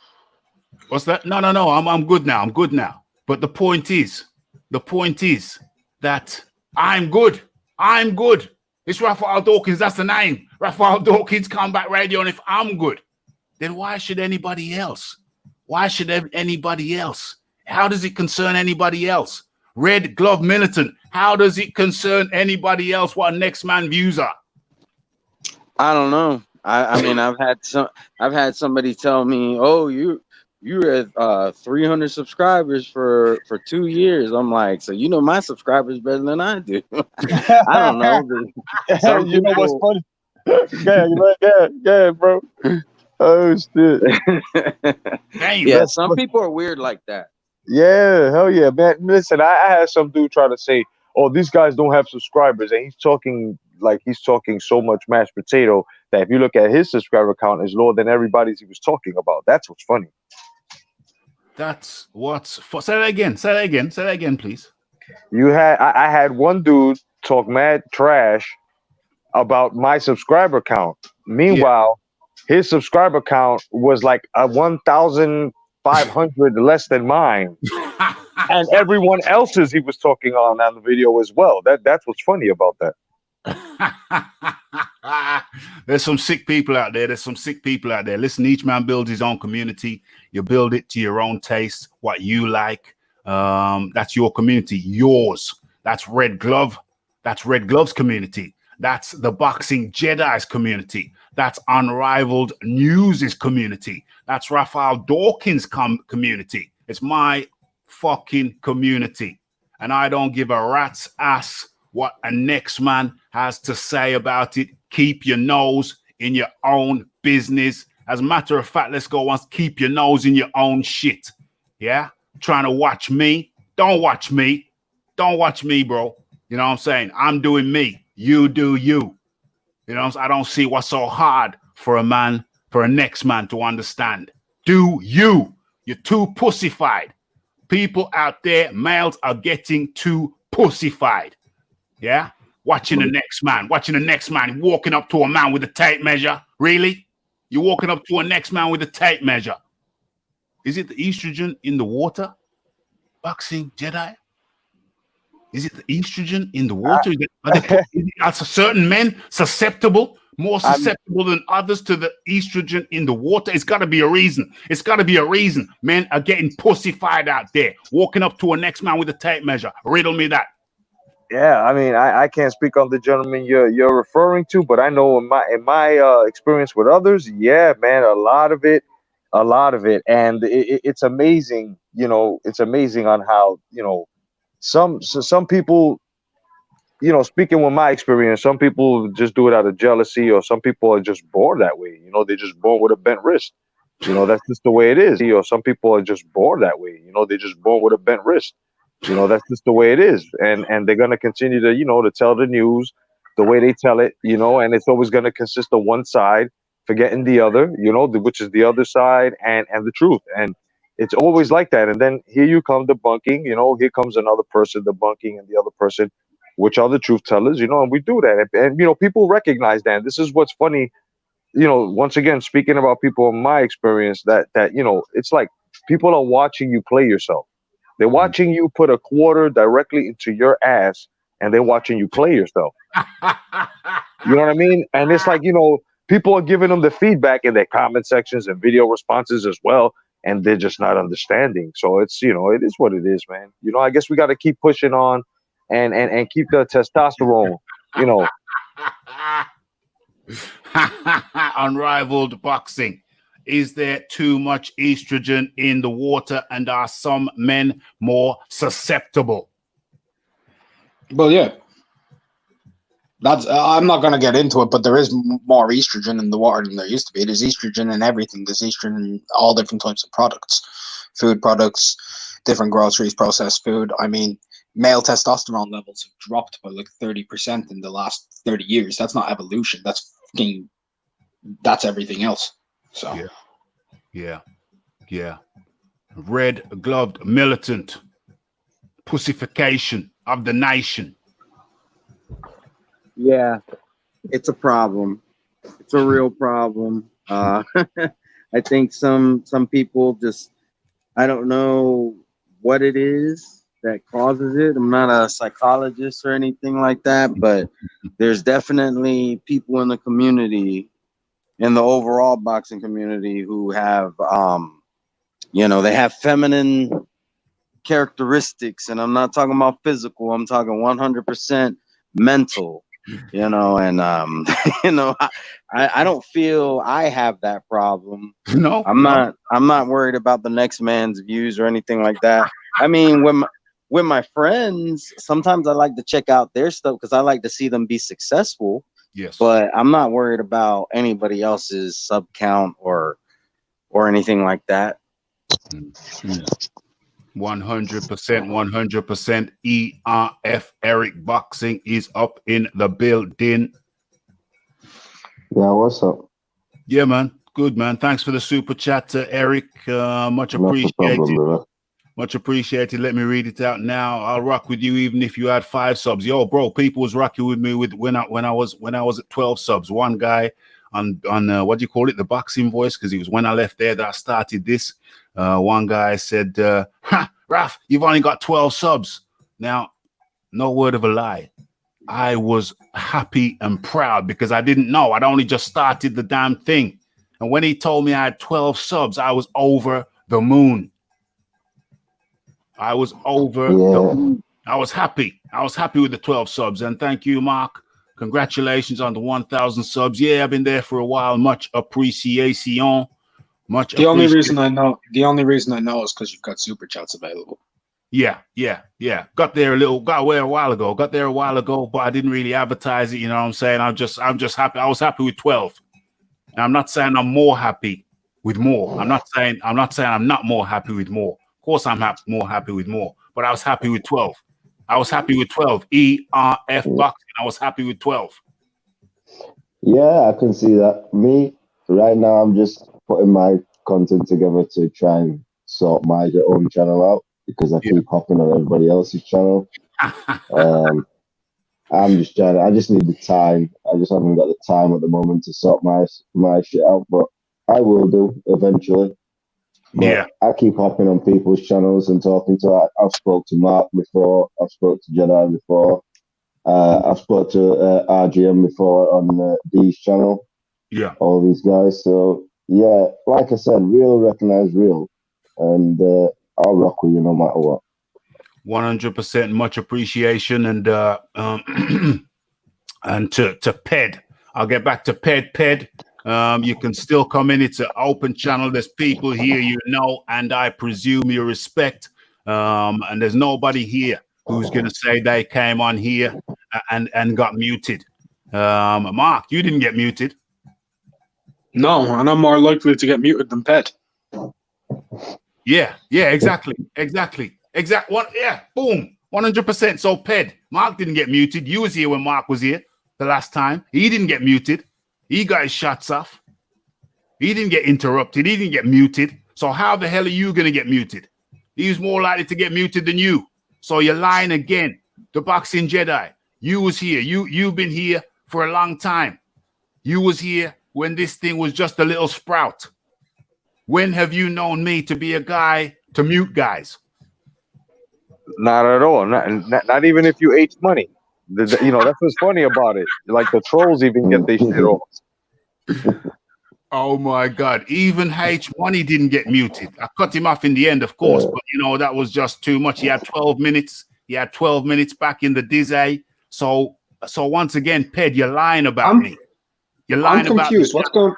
What's that? No. I'm good now. I'm good now. But the point is that I'm good. It's Raphael Dawkins. That's the name. Raphael Dawkins Combat Radio. And if I'm good, then why should anybody else? Why should anybody else? How does it concern anybody else? Red Glove Militant. How does it concern anybody else what next man views are? I don't know. I mean, I've had somebody tell me, "Oh, you're at 300 subscribers for 2 years." I'm like, so you know my subscribers better than I do. I don't know. You know what's funny? Yeah, bro. Oh shit. Damn. Yeah, some people are weird like that. Yeah, hell yeah, man. Listen, I had some dude try to say, "Oh, these guys don't have subscribers," and he's talking so much mashed potato that if you look at his subscriber count, is lower than everybody's he was talking about. That's what's funny. That's what's say that again, please. I had one dude talk mad trash about my subscriber count. Meanwhile, his subscriber count was like a 1,500 less than mine, and everyone else's he was talking on the video as well. That's what's funny about that. There's some sick people out there. Listen, each man builds his own community. You build it to your own taste, what you like. That's your community, yours. That's Red Glove. That's Red Glove's community. That's the Boxing Jedi's community. That's Unrivaled News' community. That's Raphael Dawkins' community. It's my fucking community. And I don't give a rat's ass what a next man has to say about it. Keep your nose in your own business. As a matter of fact, let's go once. Keep your nose in your own shit. Yeah? Trying to watch me. Don't watch me. Don't watch me, bro. You know what I'm saying? I'm doing me. You do you. You know what I'm saying? I don't see what's so hard for a next man to understand. Do you. You're too pussified. People out there, males are getting too pussified. Yeah? Watching the next man walking up to a man with a tape measure. Really? You're walking up to a next man with a tape measure. Is it the estrogen in the water? Boxing Jedi? Is it the estrogen in the water? Are certain men more susceptible than others to the estrogen in the water? It's got to be a reason. Men are getting pussified out there, walking up to a next man with a tape measure. Riddle me that. Yeah, I mean, I can't speak on the gentleman you're referring to, but I know in my experience with others, yeah, man, a lot of it, and it's amazing. You know, it's amazing on how some people, speaking with my experience, some people just do it out of jealousy, or some people are just born that way. They're just born with a bent wrist. That's just the way it is. Or some people are just born that way. They're just born with a bent wrist. That's just the way it is. And they're going to continue to, to tell the news the way they tell it, and it's always going to consist of one side forgetting the other, which is the other side and the truth. And it's always like that. And then here you come debunking, here comes another person debunking and the other person, which are the truth tellers, and we do that. And people recognize that. And this is what's funny, once again, speaking about people in my experience, that it's like people are watching you play yourself. They're watching you put a quarter directly into your ass, and they're watching you play yourself. You know what I mean? And it's like, people are giving them the feedback in their comment sections and video responses as well, and they're just not understanding. So it's, you know, it is what it is, man. You know, I guess we got to keep pushing on and keep the testosterone, you know. Unrivaled boxing. Is there too much estrogen in the water, and are some men more susceptible? Well, yeah. That's I'm not going to get into it, but there is more estrogen in the water than there used to be. There's estrogen in everything. There's estrogen in all different types of products, food products, different groceries, processed food. I mean, male testosterone levels have dropped by like 30% in the last 30 years. That's not evolution. That's everything else. So Yeah. Red gloved militant. Pussification of the nation. Yeah, it's a problem. It's a real problem. I think some people just, I don't know what it is that causes it. I'm not a psychologist or anything like that, but there's definitely people in the community, in the overall boxing community, who have, you know, they have feminine characteristics, and I'm not talking about physical. I'm talking 100% mental. You know, and you know, I don't feel I have that problem. No, I'm not worried about the next man's views or anything like that. I mean, with my friends, sometimes I like to check out their stuff because I like to see them be successful. Yes, but I'm not worried about anybody else's sub count or anything like that. 100%. ERF Eric Boxing is up in the building. Yeah, what's up? Yeah, man. Good, man. Thanks for the super chat, Eric. Much appreciated. Much appreciated. Let me read it out now. I'll rock with you even if you had 5 subs. Yo, bro, people was rocking with me with when I was at 12 subs. One guy on what do you call it, the boxing voice, because it was when I left there that I started this. One guy said, Raf, you've only got 12 subs. Now, no word of a lie. I was happy and proud because I didn't know. I'd only just started the damn thing. And when he told me I had 12 subs, I was over the moon. I was over the moon. I was happy. I was happy with the 12 subs. And thank you, Mark. Congratulations on the 1,000 subs. Yeah, I've been there for a while. Much appreciation. The only reason I know is because you've got super chats available. Yeah. Got there a while ago, but I didn't really advertise it. You know what I'm saying? I'm just happy. I was happy with 12. And I'm not saying I'm more happy with more. I'm not saying I'm not more happy with more. Of course, I'm more happy with more, but I was happy with 12. I was happy with 12. ERF Boxing. I was happy with 12. Yeah, I can see that. Me, right now, I'm just putting my content together to try and sort my own channel out because I keep hopping on everybody else's channel. I'm just trying. I just need the time. I just haven't got the time at the moment to sort my shit out, but I will do eventually. But I keep hopping on people's channels and talking to. I've spoke to Mark before. I've spoke to Jedi before. I've spoke to RGM before on D's channel. Yeah, all these guys. So yeah, like I said, real recognize real, and I'll rock with you no matter what. 100%. Much appreciation, and and to PED. I'll get back to PED. You can still come in. It's an open channel. There's people here you know, and I presume you respect. And there's nobody here who's going to say they came on here and got muted. Mark, you didn't get muted. No, and I'm more likely to get muted than PED. Yeah, exactly. Boom, 100%. So PED, Mark didn't get muted. You was here when Mark was here the last time. He didn't get muted. He got his shots off. He didn't get interrupted. He didn't get muted. So how the hell are you going to get muted? He was more likely to get muted than you. So you're lying again. The Boxing Jedi, you was here. You've been here for a long time. You was here when this thing was just a little sprout. When have you known me to be a guy to mute guys? Not at all. Not even if you ate money. You know, that's what's funny about it. Like the trolls even get their shit off. Oh my God. Even H Money didn't get muted. I cut him off in the end, of course, but you know, that was just too much. He had 12 minutes. He had 12 minutes back in the Dizzy. So once again, Ped, you're lying about me. You're lying I'm about confused. me.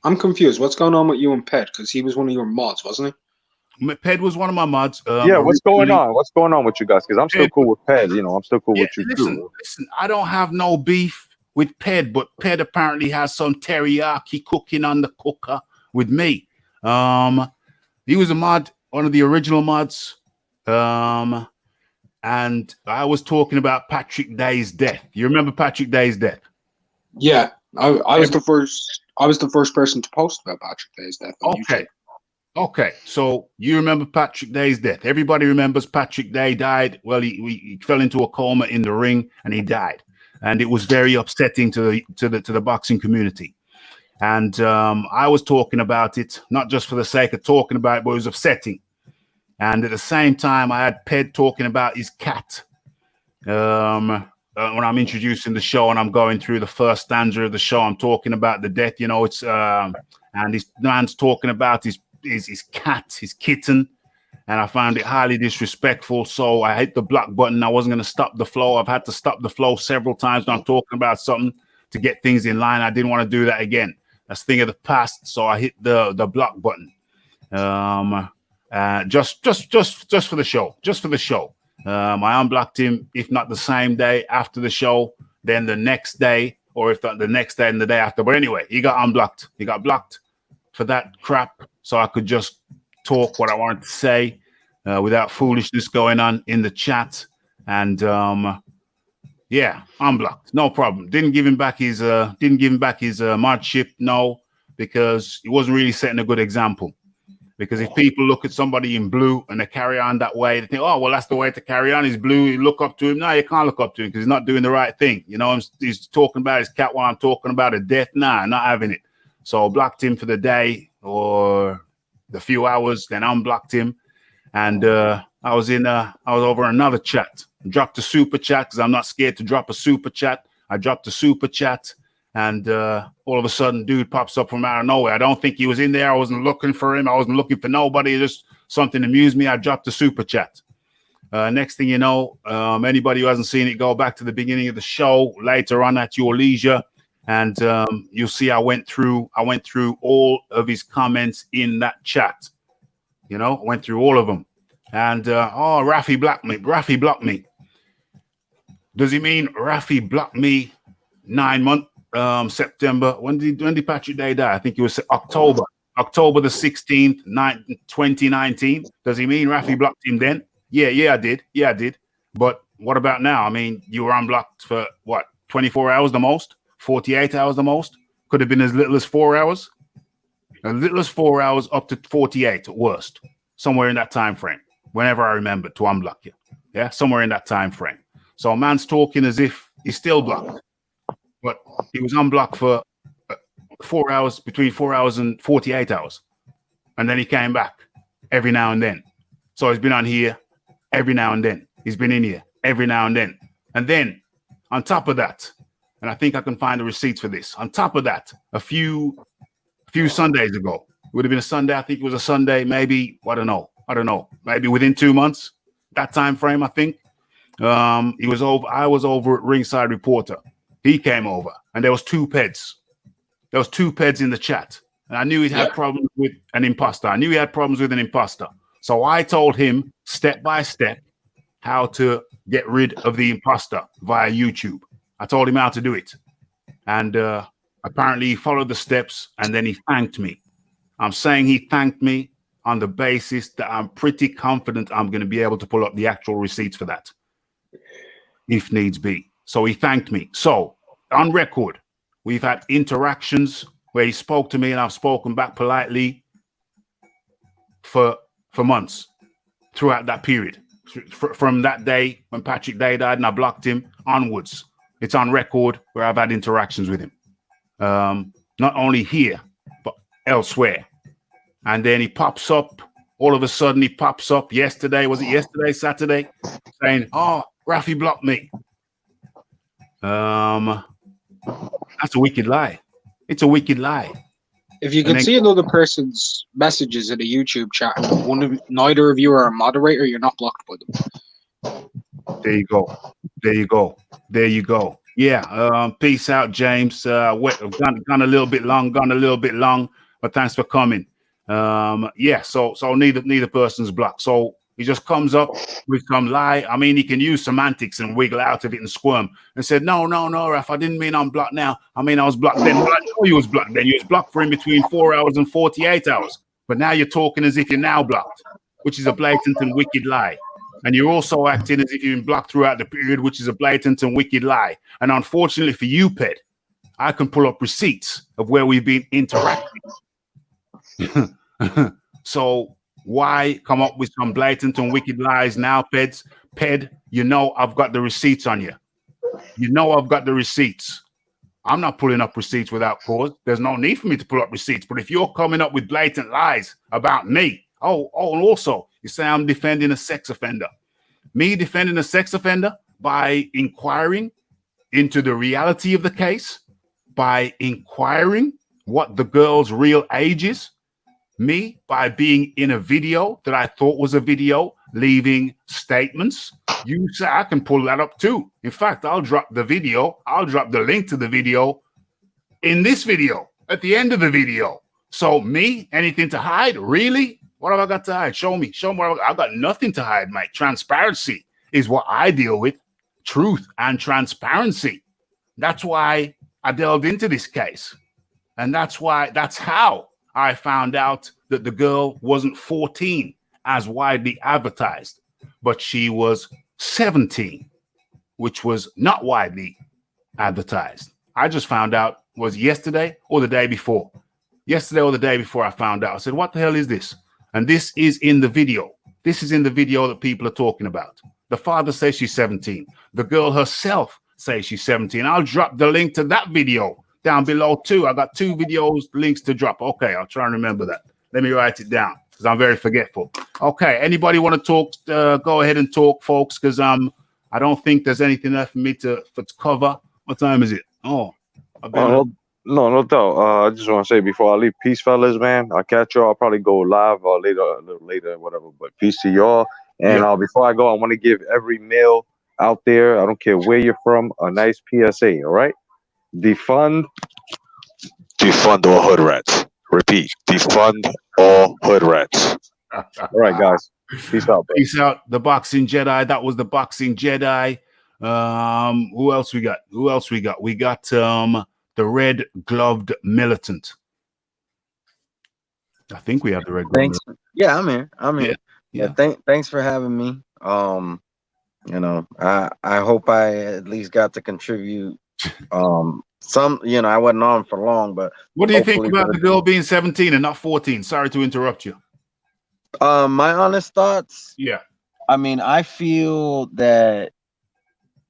I'm confused. What's going on with you and Ped? Because he was one of your mods, wasn't he? Ped was one of my mods. Yeah, what's going on? What's going on with you guys? Because I'm still cool with Ped. You know, I'm still cool with you too. Listen, I don't have no beef with Ped, but Ped apparently has some teriyaki cooking on the cooker with me. He was a mod, one of the original mods. And I was talking about Patrick Day's death. You remember Patrick Day's death? Yeah, I was the first. I was the first person to post about Patrick Day's death on YouTube. Okay, so you remember Patrick Day's death. Everybody remembers Patrick Day died. Well, he fell into a coma in the ring and he died. And it was very upsetting to the boxing community. And I was talking about it, not just for the sake of talking about it, but it was upsetting. And at the same time, I had Ped talking about his cat. When I'm introducing the show and I'm going through the first stanza of the show, I'm talking about the death, you know, it's and this man's talking about his cat, his kitten, and I found it highly disrespectful. So I hit the block button. I wasn't going to stop the flow. I've had to stop the flow several times when I'm talking about something to get things in line. I didn't want to do that again. That's a thing of the past. So I hit the block button. Just for the show. Just for the show. I unblocked him, if not the same day after the show, then the next day, or if not the next day and the day after. But anyway, he got unblocked. He got blocked for that crap. So I could just talk what I wanted to say without foolishness going on in the chat. And yeah, unblocked. No problem. Didn't give him back his modship, no, because he wasn't really setting a good example. Because if people look at somebody in blue and they carry on that way, they think, oh, well, that's the way to carry on. He's blue. You look up to him. No, you can't look up to him because he's not doing the right thing. You know, he's talking about his cat while I'm talking about a death. Nah, not having it. So I blocked him for the day or the few hours, then unblocked him. And I was over another chat. Dropped a super chat because I'm not scared to drop a super chat. I dropped a super chat. And all of a sudden, dude pops up from out of nowhere. I don't think he was in there. I wasn't looking for him. I wasn't looking for nobody. Just something amused me. I dropped a super chat. Next thing you know, anybody who hasn't seen it, go back to the beginning of the show later on at your leisure. And you'll see I went through all of his comments in that chat. You know, went through all of them. And Rafi blocked me. Rafi blocked me. Does he mean Rafi blocked me 9 months? September. When did Patrick Day die? I think it was October the 16th, 2019. Does he mean Rafi blocked him then? Yeah, I did. But what about now? I mean, you were unblocked for what? 24 hours the most? 48 hours the most? Could have been as little as 4 hours. As little as 4 hours up to 48 at worst. Somewhere in that time frame. Whenever I remember to unblock you. Yeah, somewhere in that time frame. So a man's talking as if he's still blocked. But he was unblocked for 4 hours, between 4 hours and 48 hours. And then he came back every now and then. So he's been on here every now and then. He's been in here every now and then. And then on top of that, and I think I can find the receipts for this. On top of that, a few Sundays ago, it would have been a Sunday. I think it was a Sunday, maybe, I don't know, maybe within 2 months, that time frame, I think. I was over at Ringside Reporter. He came over, and there was two PEDs. There was two PEDs in the chat, and I knew he had problems with an imposter. So I told him step by step how to get rid of the imposter via YouTube. I told him how to do it, and apparently he followed the steps, and then he thanked me. I'm saying he thanked me on the basis that I'm pretty confident I'm going to be able to pull up the actual receipts for that, if needs be. So he thanked me. So on record, we've had interactions where he spoke to me and I've spoken back politely for months throughout that period. From that day when Patrick Day died and I blocked him onwards. It's on record where I've had interactions with him. Not only here, but elsewhere. And then he pops up. All of a sudden he pops up yesterday. Was it yesterday, Saturday? Saying, oh, Rafi blocked me. That's a wicked lie. It's a wicked lie. If you And can then- see another person's messages in a YouTube chat, and neither of you are a moderator, you're not blocked by them. There you go. There you go. There you go. Yeah. Peace out, James. I've gone a little bit long, but thanks for coming. Yeah. So neither person's blocked. So he just comes up with some lie. I mean, he can use semantics and wiggle out of it and squirm and said, no, Raf, I didn't mean I'm blocked now. I mean, I was blocked then. Well, I know you was blocked then. You was blocked for in between 4 hours and 48 hours. But now you're talking as if you're now blocked, which is a blatant and wicked lie. And you're also acting as if you've been blocked throughout the period, which is a blatant and wicked lie. And unfortunately for you, PED, I can pull up receipts of where we've been interacting. So why come up with some blatant and wicked lies now, PED? PED, you know I've got the receipts on you. You know I've got the receipts. I'm not pulling up receipts without cause. There's no need for me to pull up receipts. But if you're coming up with blatant lies about me, and also you say I'm defending a sex offender. Me defending a sex offender by inquiring into the reality of the case, by inquiring what the girl's real age is. Me by being in a video that I thought was a video, leaving statements. You say I can pull that up too. In fact, I'll drop the video. I'll drop the link to the video in this video at the end of the video. So me, anything to hide? Really? What have I got to hide? Show me what I've got. Nothing to hide, mate. Transparency is what I deal with. Truth and transparency. That's why I delved into this case. And that's how I found out that the girl wasn't 14 as widely advertised, but she was 17, which was not widely advertised. I just found out was yesterday or the day before. Yesterday or the day before I found out. I said, what the hell is this? And this is in the video. This is in the video that people are talking about. The father says she's 17. The girl herself says she's 17. I'll drop the link to that video down below too. I got 2 videos links to drop. Okay, I'll try and remember that. Let me write it down because I'm very forgetful. Okay, anybody want to talk? Go ahead and talk, folks, because I don't think there's anything left for me to cover. What time is it? Oh, no doubt. I just want to say before I leave, peace, fellas, man. I'll catch y'all. I'll probably go live a little later, whatever. But peace to y'all. And before I go, I want to give every male out there, I don't care where you're from, a nice PSA. All right, defund all hood rats. Repeat, defund all hood rats. All right, guys. Peace out. Bro. Peace out. The Boxing Jedi. That was the Boxing Jedi. Who else we got? We got the Red Gloved Militant. I think we have the Red Gloved Militant. Yeah, I'm here. Yeah. Thanks for having me. You know, I hope I at least got to contribute. Some, you know, I wasn't on for long, but what do you think about the girl being 17 and not 14? Sorry to interrupt you. My honest thoughts. Yeah. I mean, I feel that.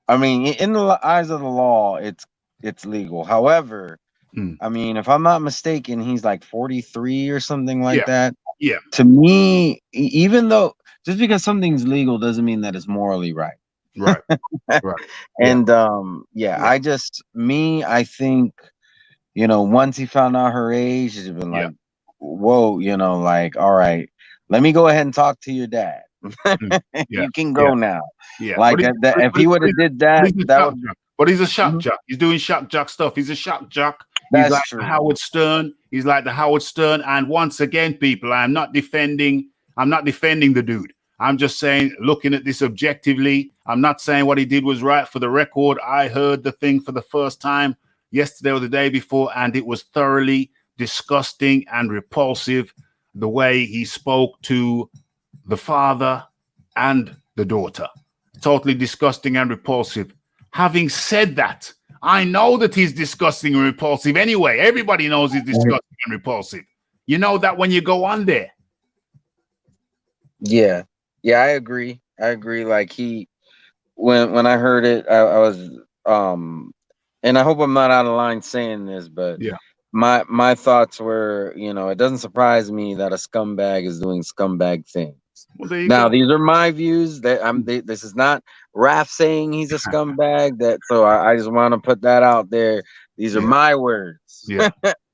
I mean, in the eyes of the law, it's legal. However, I mean, if I'm not mistaken, he's like 43 or something like that. Yeah. To me, even though just because something's legal doesn't mean that it's morally right. Right. And I think, you know, once he found out her age, he's been like, whoa, you know, like, all right, let me go ahead and talk to your dad. You can go now. Yeah. Like if he would have did that, but he's a shock jock. He's doing shock jock stuff. He's a shock jock. He's like true. Howard Stern. He's like the Howard Stern. And once again, people, I'm not defending the dude. I'm just saying, looking at this objectively, I'm not saying what he did was right. For the record, I heard the thing for the first time yesterday or the day before, and it was thoroughly disgusting and repulsive the way he spoke to the father and the daughter. Totally disgusting and repulsive. Having said that, I know that he's disgusting and repulsive anyway. Everybody knows he's disgusting and repulsive. You know that when you go on there. Yeah, I agree. Like when I heard it, I was and I hope I'm not out of line saying this, but my thoughts were, you know, it doesn't surprise me that a scumbag is doing scumbag things. Well, now these are my views. That this is not Raph saying he's a scumbag. So I just want to put that out there. These are Yeah. my words. Yeah.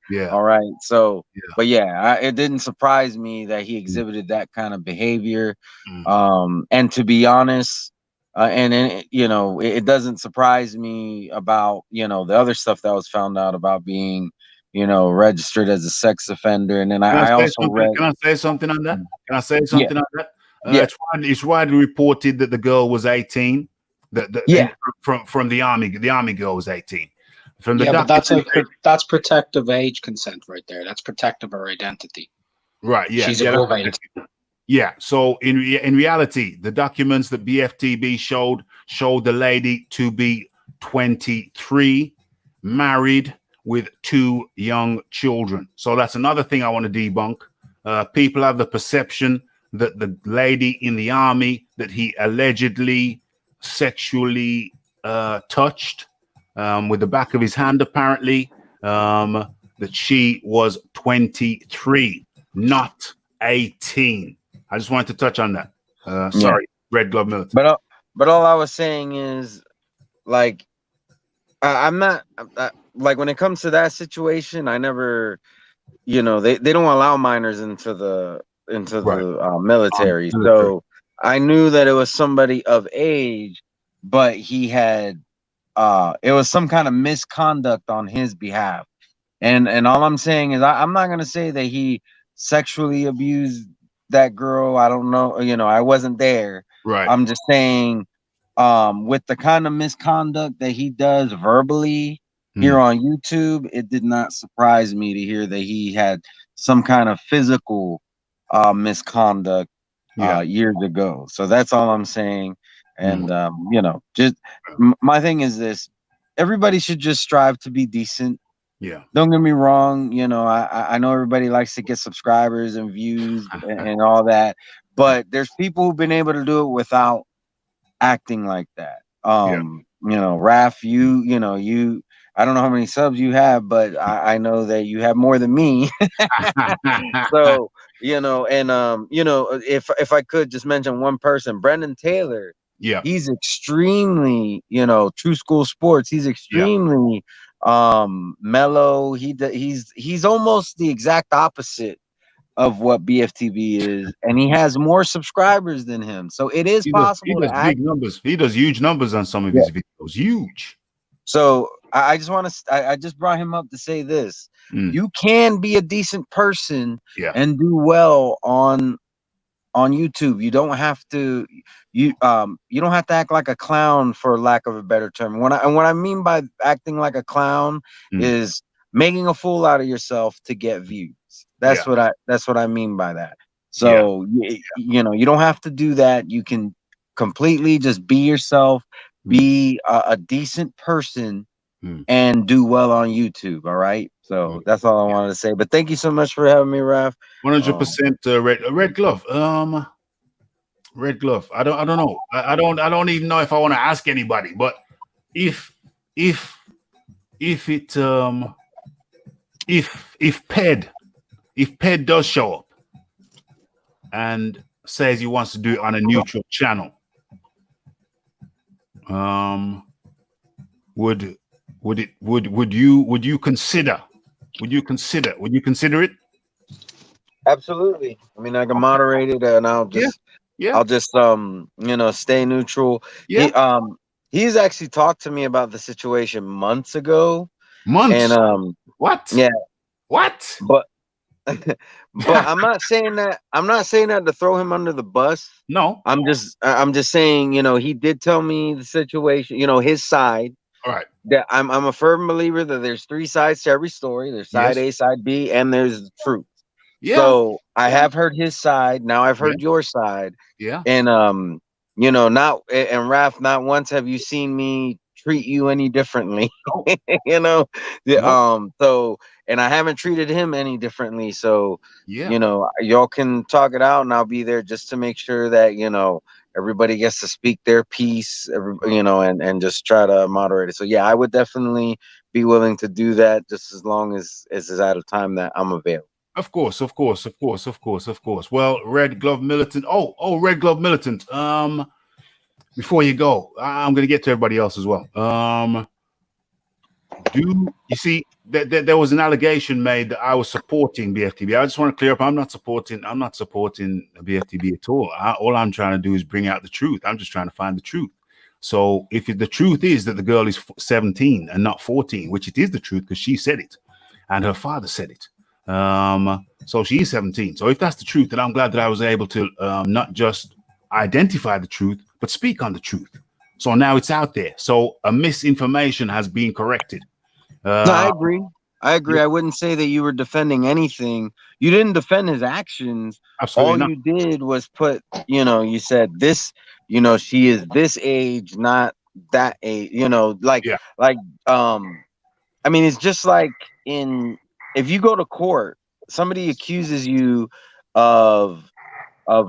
Yeah. All right. So, Yeah. but yeah, it didn't surprise me that he exhibited that kind of behavior. Mm. And to be honest, you know, it doesn't surprise me about, you know, the other stuff that was found out about being, you know, registered as a sex offender. And then I also read. Can I say something on that? Can I say Yeah. something on that? Yeah. It's widely reported that the girl was 18. Yeah. From the army girl was 18. From the but that's protective age consent right there. That's protective of her identity. Right. Yeah. She's yeah, above 18. Yeah. So in reality, the documents that BFTB showed the lady to be 23, married with 2 young children. So that's another thing I want to debunk. People have the perception that the lady in the army that he allegedly sexually touched with the back of his hand, apparently, that she was 23, not 18. I just wanted to touch on that. Sorry, Red Glove Militant. But all I was saying is, like, I'm not like, when it comes to that situation, I never, you know, they don't allow minors into the military. So I knew that it was somebody of age, but he had it was some kind of misconduct on his behalf. And all I'm saying is, I'm not gonna say that he sexually abused that girl. I don't know, you know, I wasn't there. Right. I'm just saying, with the kind of misconduct that he does verbally here on YouTube, it did not surprise me to hear that he had some kind of physical misconduct years ago. So that's all I'm saying. And you know, just my thing is this: everybody should just strive to be decent. Yeah. Don't get me wrong. You know, I know everybody likes to get subscribers and views and all that, but there's people who've been able to do it without acting like that. You know, Raph, you know, I don't know how many subs you have, but I know that you have more than me. So, you know, and you know, if I could just mention one person, Brendan Taylor. Yeah. He's extremely, you know, True School Sports. He's extremely mellow. He's almost the exact opposite of what BFTB is, and he has more subscribers than him. So it is possible to act. Big numbers. He does huge numbers on some of his videos. Huge. So I just want to. I just brought him up to say this: you can be a decent person and do well on YouTube. You don't have to. You don't have to act like a clown, for lack of a better term. What I mean by acting like a clown is making a fool out of yourself to get views. That's what I mean by that. So you know, you don't have to do that. You can completely just be yourself, be a decent person, and do well on YouTube. All right. So that's all I wanted to say. But thank you so much for having me, Raph. 100% Red Glove. Red Glove. I don't know. I don't even know if I want to ask anybody. But if PED does show up and says he wants to do it on a neutral channel, would you consider it? Absolutely. I mean, I can moderate it, and I'll just you know, stay neutral. He's actually talked to me about the situation months ago. And what? Yeah. What? But I'm not saying that. I'm not saying that to throw him under the bus. No. I'm just saying, you know, he did tell me the situation, you know, his side. All right. That I'm a firm believer that there's 3 sides to every story. There's side A, side B, and there's truth. So I have heard his side. Now I've heard your side. And you know, and Raph, not once have you seen me treat you any differently. You know, so, and I haven't treated him any differently. So you know, y'all can talk it out, and I'll be there just to make sure that, you know, everybody gets to speak their piece. You know, and just try to moderate it. So yeah, I would definitely be willing to do that, just as long as it's at a time that I'm available. Of course. Well, Red Glove Militant. Oh, Red Glove Militant. Before you go, I'm gonna get to everybody else as well. Do you see that there was an allegation made that I was supporting BFTB? I just want to clear up. I'm not supporting BFTB at all. All I'm trying to do is bring out the truth. I'm just trying to find the truth. So if the truth is that the girl is 17 and not 14, which it is the truth because she said it and her father said it. So she's 17. So if that's the truth, then I'm glad that I was able to not just identify the truth, but speak on the truth. So now it's out there. So a misinformation has been corrected. No, I agree. I agree. I wouldn't say that you were defending anything. You didn't defend his actions. Absolutely All not. you did was put, you said this, she is this age, not that age, I mean, it's just like if you go to court, somebody accuses you of like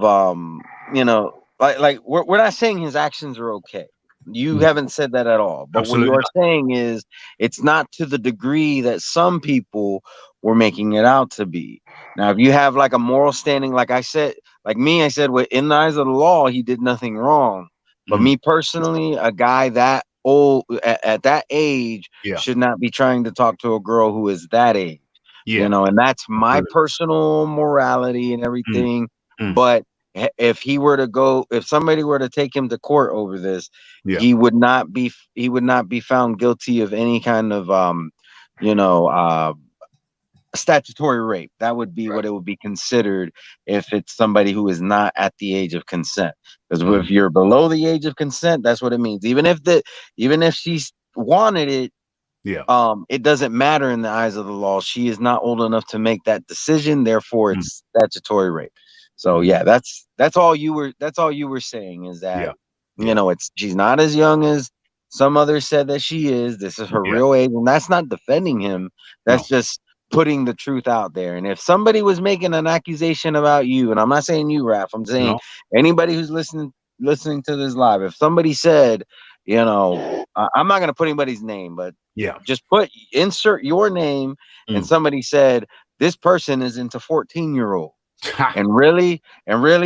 we're not saying his actions are okay. You haven't said that at all. But Absolutely what you are not. saying is it's not to the degree that some people were making it out to be. Now, if you have like a moral standing, like I said, well, in the eyes of the law, he did nothing wrong. But me personally, a guy that old at that age should not be trying to talk to a girl who is that age. And that's my personal morality and everything. But if somebody were to take him to court over this, he would not be found guilty of any kind of statutory rape. That would be what it would be considered if it's somebody who is not at the age of consent. Because if you're below the age of consent, that's what it means. Even if she's wanted it, it doesn't matter in the eyes of the law. She is not old enough to make that decision. Therefore, it's statutory rape. So that's all you were saying is that she's not as young as some others said that she is. This is her real age, and that's not defending him. That's just putting the truth out there. And if somebody was making an accusation about you, and I'm not saying you, Raph, I'm saying anybody who's listening to this live, if somebody said, I'm not going to put anybody's name, but just insert your name, and somebody said this person is into 14-year-olds, and really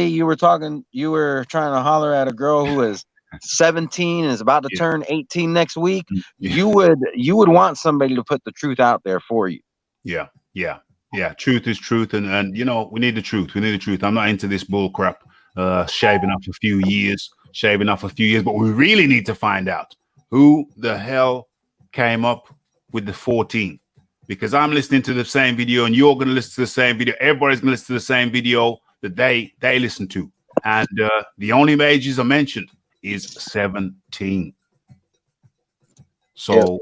you were trying to holler at a girl who is 17 and is about to turn 18 next week. You would want somebody to put the truth out there for you. Truth is truth, and we need the truth. I'm not into this bull crap, shaving off a few years, but we really need to find out who the hell came up with the 14, because I'm listening to the same video and you're going to listen to the same video. Everybody's going to listen to the same video that they listen to, and the only ages I mentioned is 17. So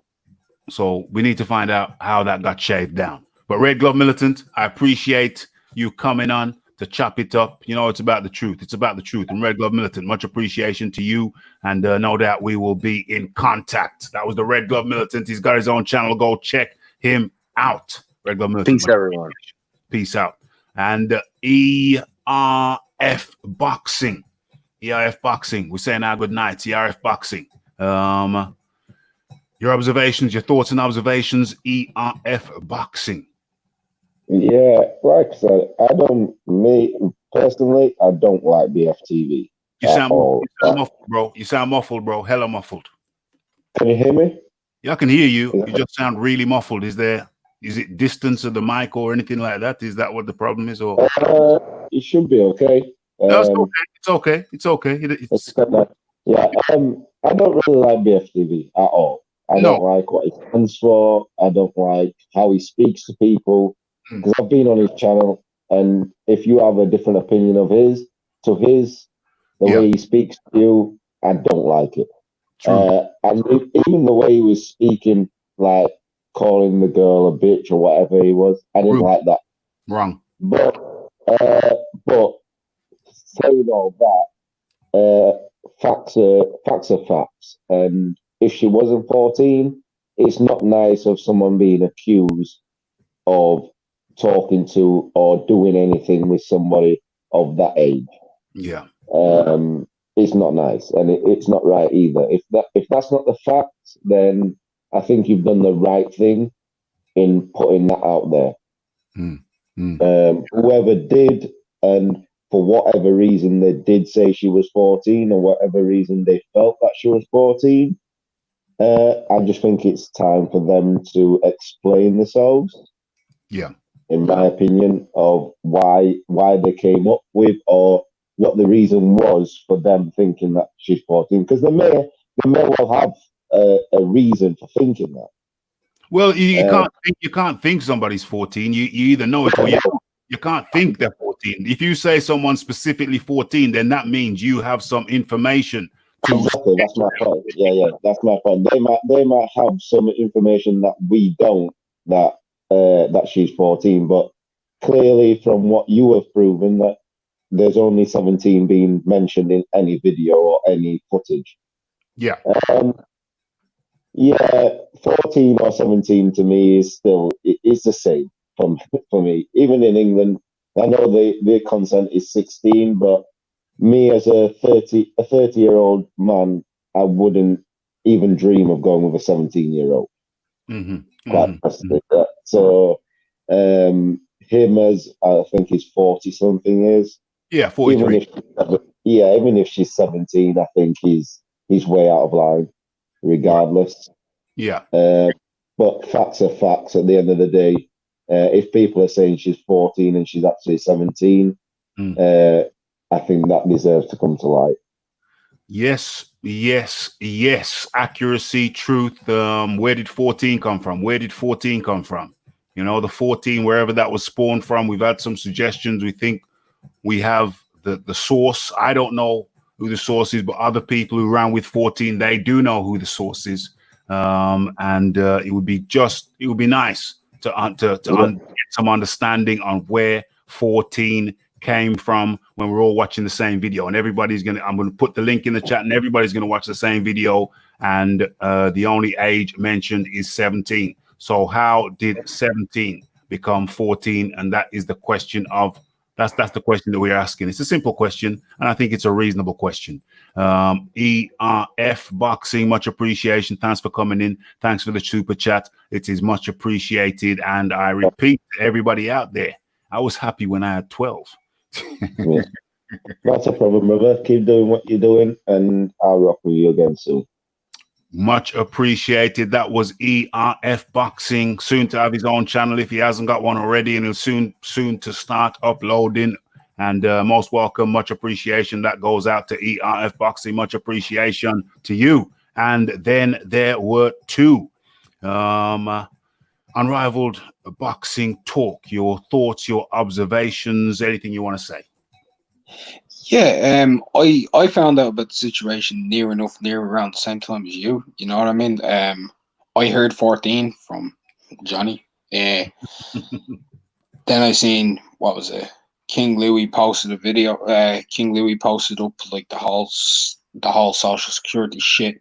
we need to find out how that got shaved down. But Red Glove Militant, I appreciate you coming on to chop it up. It's about the truth. It's about the truth. And Red Glove Militant, much appreciation to you. And no doubt we will be in contact. That was the Red Glove Militant. He's got his own channel. Go check him out. Red Glove Militant. Peace, everyone. Peace out. And ERF Boxing. ERF Boxing. We're saying our good nights. ERF Boxing. Your observations, your thoughts and observations, ERF Boxing. Yeah, like I said, personally, I don't like BFTV. You sound muffled, bro. You sound muffled, bro. Hella muffled. Can you hear me? Yeah, I can hear you. You just sound really muffled. Is it distance of the mic or anything like that? Is that what the problem is? Or it should be okay. No, it's okay. Yeah, I don't really like BFTV at all. I don't like what he stands for. I don't like how he speaks to people. Because I've been on his channel, and if you have a different opinion of the way he speaks to you, I don't like it. And even the way he was speaking, like calling the girl a bitch or whatever he was, I didn't like that. Wrong. But saying all that, facts are facts. And if she wasn't 14, it's not nice of someone being accused of talking to or doing anything with somebody of that age. Yeah. It's not nice, and it's not right either. If that's not the fact, then I think you've done the right thing in putting that out there. Whoever did, and for whatever reason they did say she was 14, or whatever reason they felt that she was 14, I just think it's time for them to explain themselves. Yeah. In my opinion, of why they came up with, or what the reason was for them thinking that she's 14, because they may well have a reason for thinking that. Well, you can't think somebody's 14. You either know it or you don't. You can't think they're 14. If you say someone's specifically 14, then that means you have some information to. Exactly, that's my point. Yeah, that's my point. They might have some information that we don't, that she's 14, but clearly from what you have proven, that there's only 17 being mentioned in any video or any footage. Yeah. Yeah, 14 or 17 to me is still, it's the same for me. Even in England, I know the consent is 16, but me as a 30-year-old man, I wouldn't even dream of going with a 17-year-old. Quite honestly. So him, as I think he's 40 something years. Yeah, 43. Even if she's 17, I think he's way out of line, regardless. Yeah. But facts are facts at the end of the day. If people are saying she's 14 and she's actually 17, I think that deserves to come to light. Yes. Accuracy, truth. Where did 14 come from? Where did 14 come from? You know, the 14, wherever that was spawned from. We've had some suggestions. We think we have the source. I don't know who the source is, but other people who ran with 14, they do know who the source is. And it would be nice to get some understanding on where 14 came from when we're all watching the same video. And I'm going to put the link in the chat, and everybody's going to watch the same video. And the only age mentioned is 17. So how did 17 become 14? And that is the question of, that's the question that we're asking. It's a simple question, and I think it's a reasonable question. ERF Boxing, much appreciation. Thanks for coming in. Thanks for the super chat. It is much appreciated. And I repeat to everybody out there, I was happy when I had 12. Yeah. Not a problem, brother. Keep doing what you're doing, and I'll rock with you again soon. Much appreciated. That was ERF Boxing, soon to have his own channel if he hasn't got one already, and he'll soon to start uploading. And most welcome, much appreciation. That goes out to ERF Boxing. Much appreciation to you. And then there were two unrivaled boxing talk. Your thoughts, your observations, anything you want to say? Yeah, I found out about the situation near around the same time as you. You know what I mean? I heard 14 from Johnny. Then I seen, what was it? King Louis posted a video. King Louis posted up like the whole social security shit.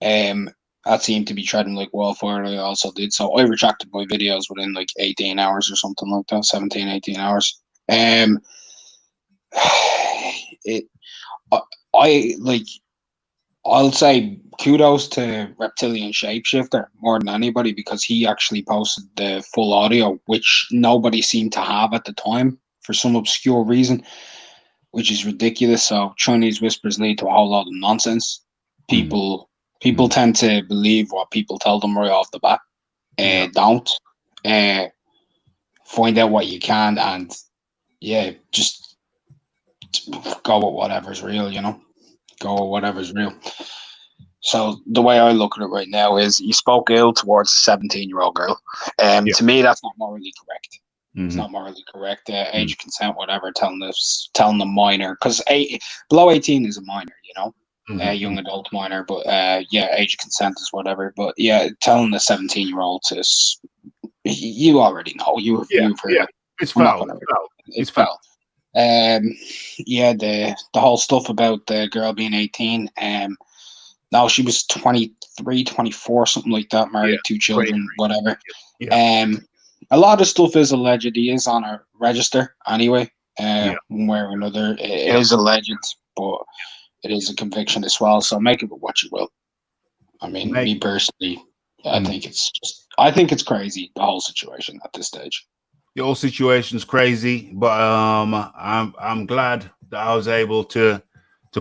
That seemed to be treading like wildfire. I also did, so I retracted my videos within like 18 hours or something like that, 17, 18 hours. I'll say kudos to Reptilian Shapeshifter more than anybody, because he actually posted the full audio, which nobody seemed to have at the time for some obscure reason, which is ridiculous. So Chinese whispers lead to a whole lot of nonsense. People tend to believe what people tell them right off the bat. Don't find out what you can, and just go with whatever's real, you know. Go with whatever's real. So the way I look at it right now is, you spoke ill towards a 17-year-old girl. To me, that's not morally correct. It's not morally correct. Age of consent, whatever, telling the minor, because below 18 is a minor, you know. Young adult minor, but age of consent is whatever. But telling the 17-year-old to, you already know, you've heard it. It's foul. It's foul. The whole stuff about the girl being 18. No, she was 23, 24, something like that, married, 2 children, whatever. A lot of stuff is alleged. He is on a register anyway, one way or another. It is alleged, but it is a conviction as well. So make of it what you will. I mean, me personally, I think it's crazy, the whole situation at this stage. The whole situation's crazy, but I'm glad that I was able to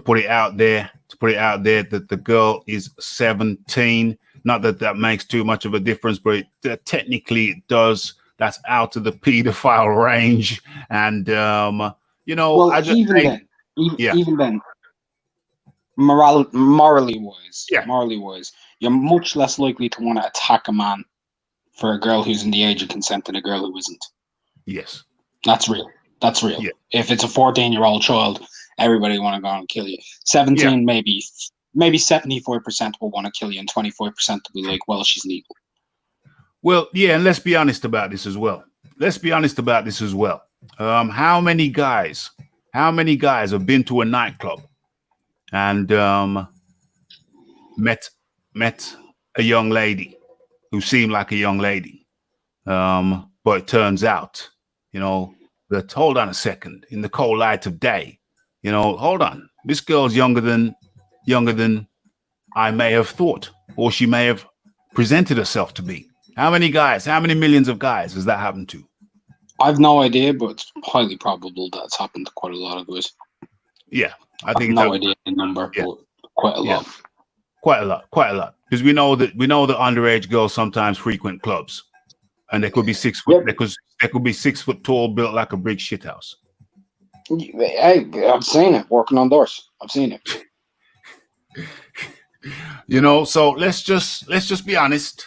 put it out there to put it out there that the girl is 17. Not that that makes too much of a difference, but technically it does. That's out of the pedophile range. And, you know, Well, I just even then, morally wise, you're much less likely to want to attack a man for a girl who's in the age of consent than a girl who isn't. Yes. That's real. That's real. Yeah. If it's a 14-year-old child, everybody want to go and kill you. 17, maybe 74% will want to kill you, and 24% will be like, well, she's legal. Well, yeah, and let's be honest about this as well. How many guys have been to a nightclub and met a young lady who seemed like a young lady, but it turns out, you know, that hold on a second, in the cold light of day, you know, hold on, this girl's younger than I may have thought, or she may have presented herself to be. How many millions of guys has that happened to? I've no idea, but it's highly probable that's happened to quite a lot of guys. Yeah, I think I've no idea the number, but quite a lot. Quite a lot. Because we know that underage girls sometimes frequent clubs, and they could be 6 foot. They could be 6 foot tall, built like a brick shithouse. Hey, I've seen it working on doors. I've seen it. You know, so let's just be honest.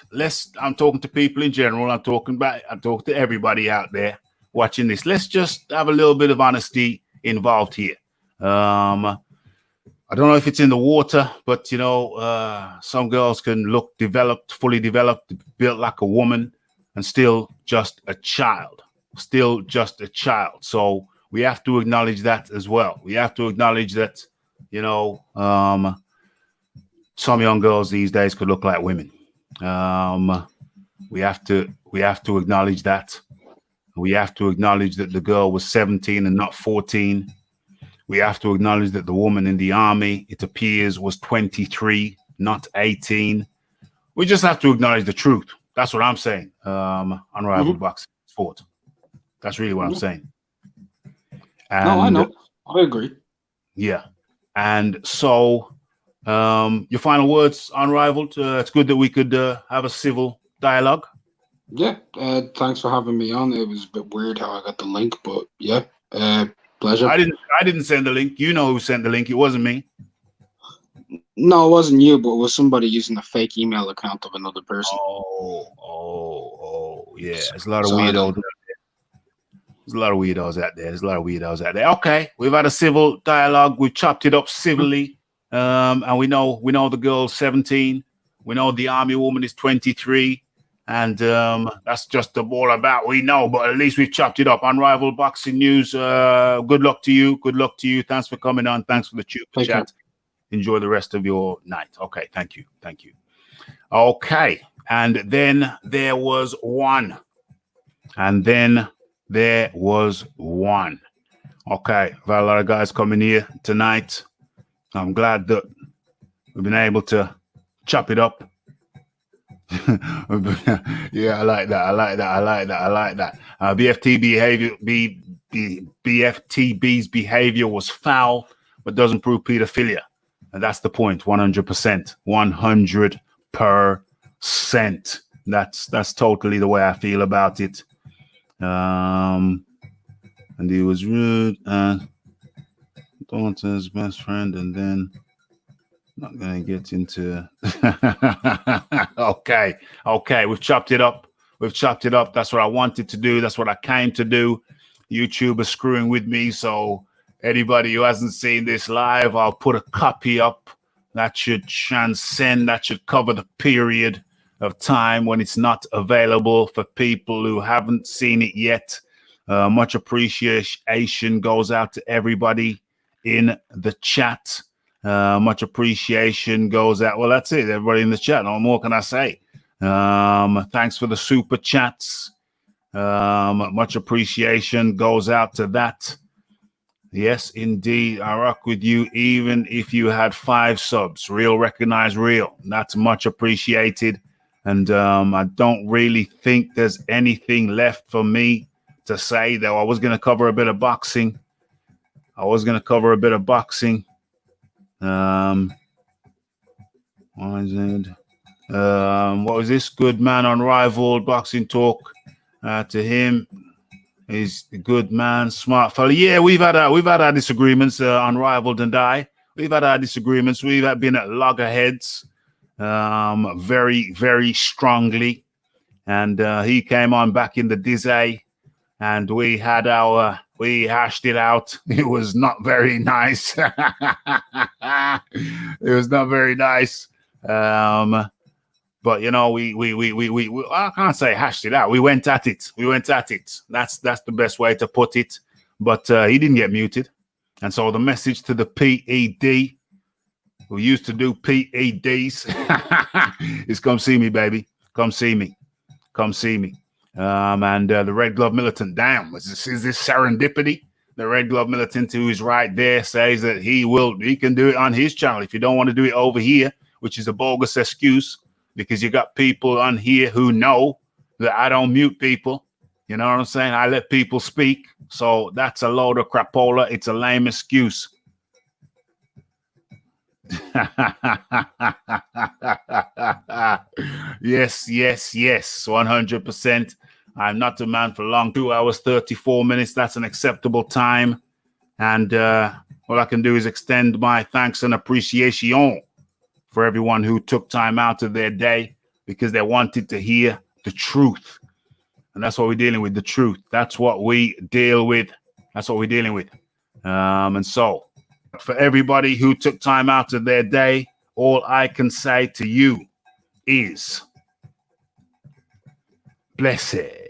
I'm talking to people in general. I'm talking to everybody out there watching this. Let's just have a little bit of honesty involved here. I don't know if it's in the water, but you know, some girls can look fully developed, built like a woman, and still just a child. So we have to acknowledge that as well. We have to acknowledge that, you know, some young girls these days could look like women. We have to acknowledge that. We have to acknowledge that the girl was 17 and not 14. We have to acknowledge that the woman in the army, it appears, was 23, not 18. We just have to acknowledge the truth. That's what I'm saying. Unrivaled boxing sport. That's really what I'm saying. And, no, I know. I agree. Yeah. And so, your final words, Unrivaled. It's good that we could have a civil dialogue. Yeah. Thanks for having me on. It was a bit weird how I got the link, but yeah, pleasure. I didn't send the link. You know who sent the link. It wasn't me. No, it wasn't you, but it was somebody using a fake email account of another person. Oh, yeah. There's a lot of weirdos out there. There's a lot of weirdos out there. Okay, we've had a civil dialogue. We've chopped it up civilly. And we know the girl's 17. We know the army woman is 23. And that's just all about we know, but at least we've chopped it up. Unrivaled Boxing News. Good luck to you. Thanks for coming on. Thanks for the chat. Enjoy the rest of your night. Okay, thank you. Okay, and then there was one. Okay, we've had a lot of guys coming here tonight. I'm glad that we've been able to chop it up. Yeah, I like that. BFTB's behavior was foul, but doesn't prove pedophilia. And that's the point. 100%. 100%. That's totally the way I feel about it. And he was rude and daughter's best friend, and then not gonna get into okay, we've chopped it up. That's what I wanted to do. That's what I came to do. YouTube is screwing with me, so anybody who hasn't seen this live, I'll put a copy up. That should transcend, that should cover the period of time when it's not available for people who haven't seen it yet. Much appreciation goes out to everybody in the chat. Much appreciation goes out. Well, that's it. Everybody in the chat. No more can I say. Thanks for the super chats. Much appreciation goes out to that. Yes, indeed. I rock with you. Even if you had 5 subs, real recognize real. That's much appreciated. And I don't really think there's anything left for me to say, though. I was going to cover a bit of boxing. What is it? What was this? Good man, unrivaled boxing talk. To him, he's a good man, smart fella. Yeah, we've had our disagreements, unrivaled and I. We've had our disagreements. We've been at loggerheads, very, very strongly. And he came on back in the Dizzy, and we hashed it out. It was not very nice. It was not very nice. But you know, we I can't say hashed it out. We went at it. That's the best way to put it. But he didn't get muted. And so the message to the PED who used to do PEDs is come see me, baby. Come see me. And the Red Glove Militant, damn, is this serendipity? The Red Glove Militant who is right there says that he can do it on his channel. If you don't want to do it over here, which is a bogus excuse, because you got people on here who know that I don't mute people. You know what I'm saying? I let people speak. So that's a load of crapola. It's a lame excuse. Yes, 100%. I'm not a man for long. 2 hours, 34 minutes. That's an acceptable time. And all I can do is extend my thanks and appreciation for everyone who took time out of their day because they wanted to hear the truth. And that's what we're dealing with, the truth. That's what we deal with. And so for everybody who took time out of their day, all I can say to you is blessed.